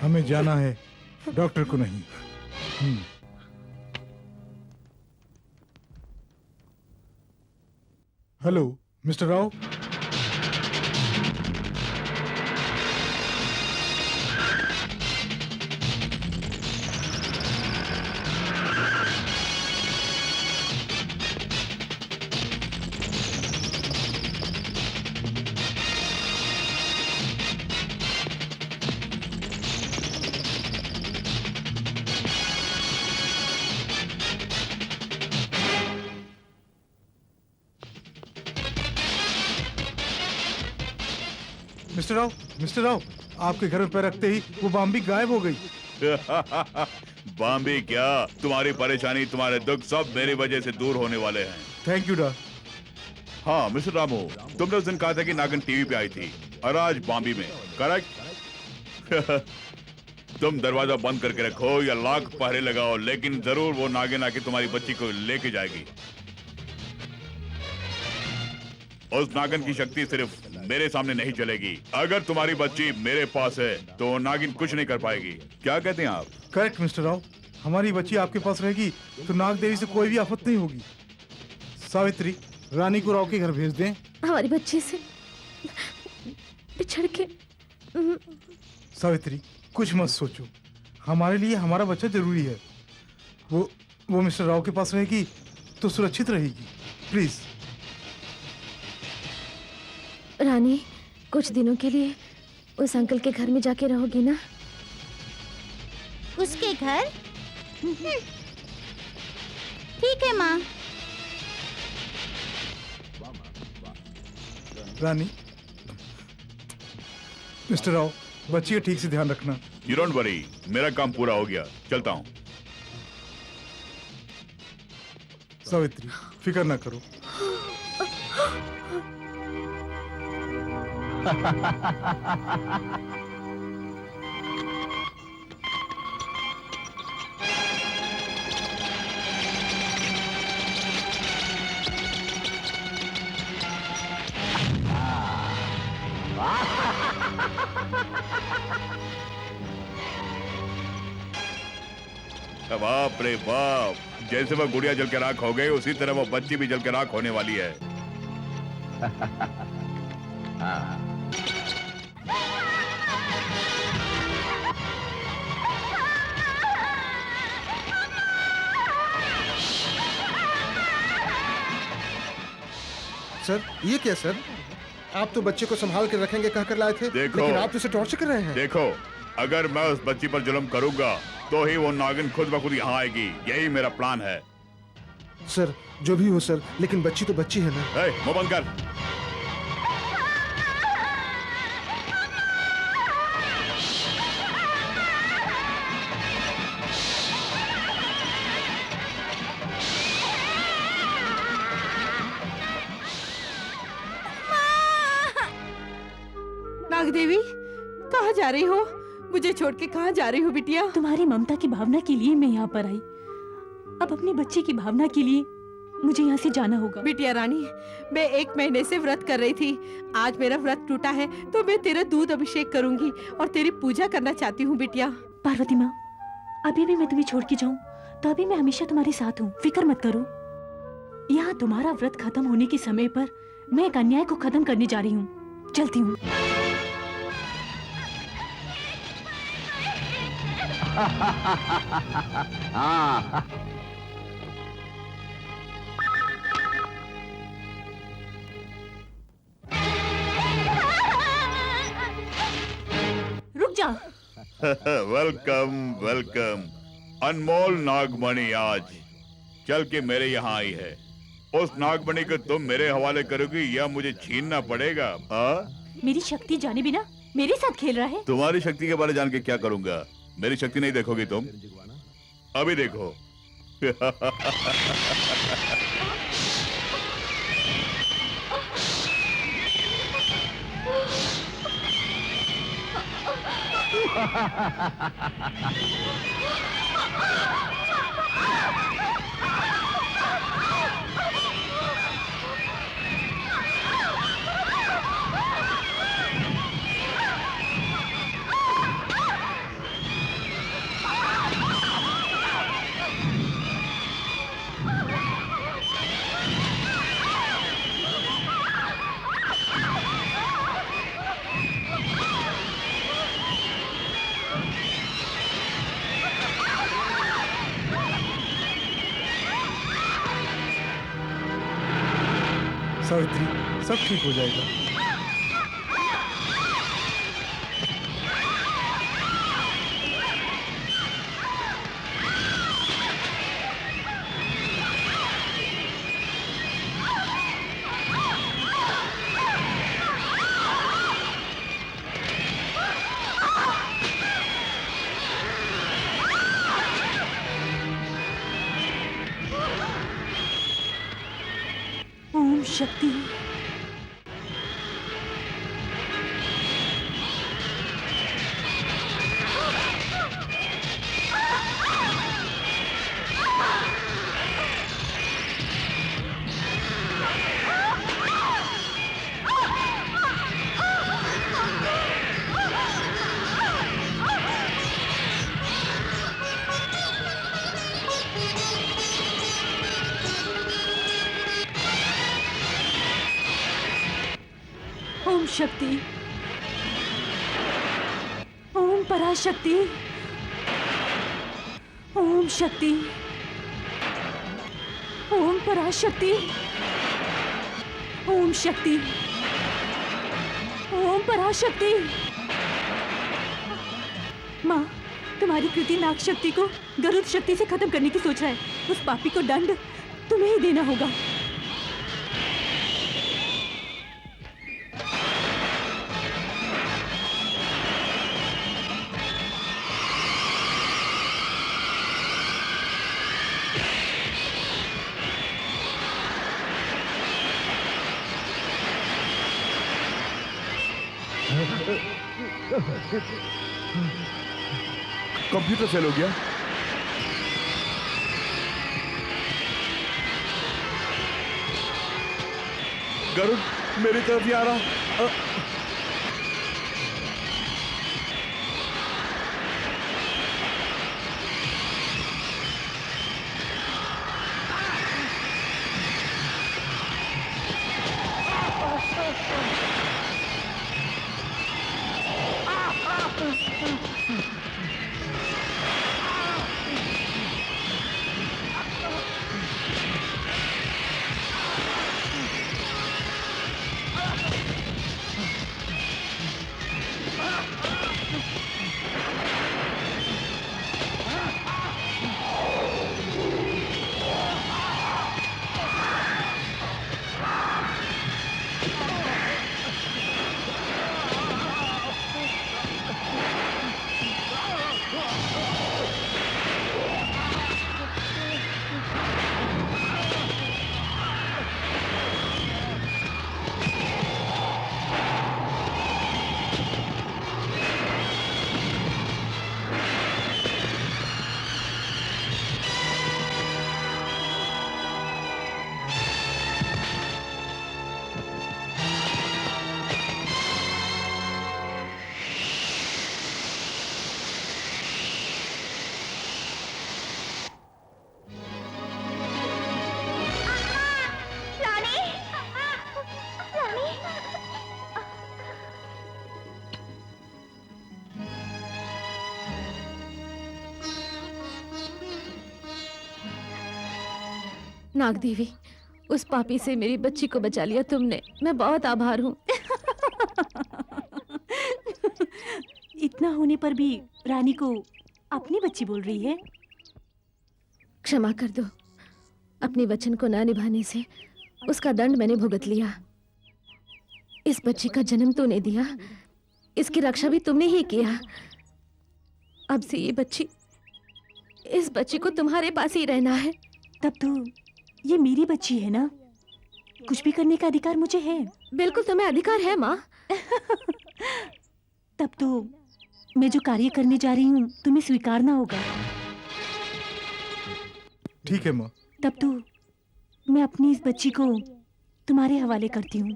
हमें जाना है, डॉक्टर को नहीं। Hello mister Rao. Mister Rao, आपके घर में पैर रखते ही वो बाम्बी गायब हो गई। बाम्बी क्या, तुम्हारी परेशानी, तुम्हारे दुख सब मेरी वजह से दूर होने वाले हैं। थैंक यू डा। हाँ मिस्टर रामू, तुमने उस दिन कहा था कि नागिन टीवी पे आई थी और आज बाम्बी में, करेक्ट? तुम दरवाजा बंद करके रखो या लाख पहरे लगाओ, लेकिन जरूर वो नागिन आके तुम्हारी बच्ची को लेके जाएगी। उस नागिन की शक्ति सिर्फ मेरे सामने नहीं चलेगी। अगर तुम्हारी बच्ची मेरे पास है तो नागिन कुछ नहीं कर पाएगी। क्या कहते हैं आप? करेक्ट मिस्टर राव, हमारी बच्ची आपके पास रहेगी तो नाग देवी से कोई भी आफत नहीं होगी। सावित्री, रानी को राव के घर भेज दें। हमारी बच्ची से बिछड़ के सावित्री, कुछ मत सोचो, हमारे लिए हमारा बच्चा जरूरी है। वो मिस्टर राव के पास रहेगी तो सुरक्षित रहेगी। प्लीज। रानी, कुछ दिनों के लिए उस अंकल के घर में जाके रहोगी ना? उसके घर? ठीक है माँ। रानी, मिस्टर राव, बच्ची का ठीक से ध्यान रखना। You don't worry, मेरा काम पूरा हो गया, चलता हूँ। सावित्री, फिक्र ना करो। बाप रे बाप, जैसे वो गुड़िया जल के राख हो गई उसी तरह वो बच्ची भी जल के राख होने वाली है। सर, ये क्या सर? आप तो बच्चे को संभाल के रखेंगे कहकर लाए थे, लेकिन आप तो उसे टॉर्चर कर रहे हैं। देखो, अगर मैं उस बच्ची पर जुल्म करूंगा तो ही वो नागिन खुद ब खुद यहाँ आएगी। यही मेरा प्लान है। सर, जो भी हो सर, लेकिन बच्ची तो बच्ची है ना। मुंह बंद कर। नाग देवी, कहाँ जा रही हो? मुझे छोड़ के कहाँ जा रही हो बिटिया? तुम्हारी ममता की भावना के लिए मैं यहाँ पर आई। अब अपनी बच्ची की भावना के लिए मुझे यहाँ से जाना होगा। बिटिया रानी, मैं 1 महीने से व्रत कर रही थी। आज मेरा व्रत टूटा है तो मैं तेरा दूध अभिषेक करूंगी और तेरी पूजा करना चाहती हूँ बिटिया। पार्वती माँ, अभी भी मैं तुम्हें छोड़ के जाऊँ तो अभी मैं हमेशा तुम्हारे साथ हूँ, फिक्र मत करो। यहाँ तुम्हारा व्रत खत्म होने के समय पर मैं एक अन्याय को खत्म करने जा रही हूँ। चलती हूँ। रुक जा। Welcome welcome. अनमोल नागमणि आज चल के मेरे यहाँ आई है। उस नागमणि को तुम मेरे हवाले करोगी या मुझे छीनना पड़ेगा? मेरी शक्ति जाने बिना मेरे साथ खेल रहा है। तुम्हारी शक्ति के बारे जान के क्या करूंगा? मेरी शक्ति नहीं देखोगी तुम? अभी देखो। सावित्री, सब ठीक हो जाएगा। ओम शक्ति। शक्ति, ओम पराशक्ति, ओम शक्ति, ओम पराशक्ति, ओम शक्ति, ओम पराशक्ति। माँ, तुम्हारी कृति नाग शक्ति को गरुड़ शक्ति से खत्म करने की सोच रहा है। उस पापी को दंड तुम्हें ही देना होगा। कंप्यूटर फेल हो गया। गरुड़ मेरी तरफ ही आ रहा। नाग देवी, उस पापी से मेरी बच्ची को बचा लिया तुमने। मैं बहुत आभार हूँ। इतना होने पर भी रानी को अपनी बच्ची बोल रही है। क्षमा कर दो। अपने वचन को ना निभाने से उसका दंड मैंने भुगत लिया। इस बच्ची का जन्म तूने दिया, इसकी रक्षा भी तुमने ही किया। अब से इस बच्ची को तुम्हारे पास ही रहना है। तब तो ये मेरी बच्ची है ना, कुछ भी करने का अधिकार मुझे है। बिल्कुल तुम्हें अधिकार है माँ। तब तो मैं जो कार्य करने जा रही हूँ तुम्हें स्वीकारना होगा। ठीक है माँ। तब तो मैं अपनी इस बच्ची को तुम्हारे हवाले करती हूँ।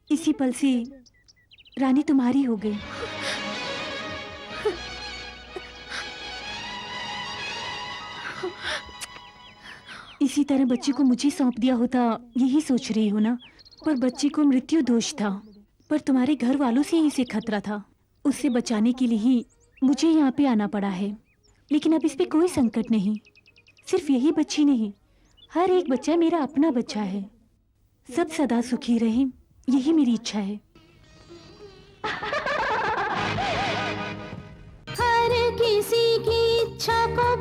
इसी पल से रानी तुम्हारी हो गई। इसी तरह बच्ची को मुझे सौंप दिया होता, यही सोच रही हो ना। पर बच्ची को मृत्यु दोष था, पर तुम्हारे घर वालों से ही इसे खतरा था। उससे बचाने के लिए ही मुझे यहाँ पे आना पड़ा है। लेकिन अब इस पे कोई संकट नहीं। सिर्फ यही बच्ची नहीं, हर एक बच्चा मेरा अपना बच्चा है। सब सदा सुखी रहें, यही मेरी इच्छा है। हर किसी की इच्छा को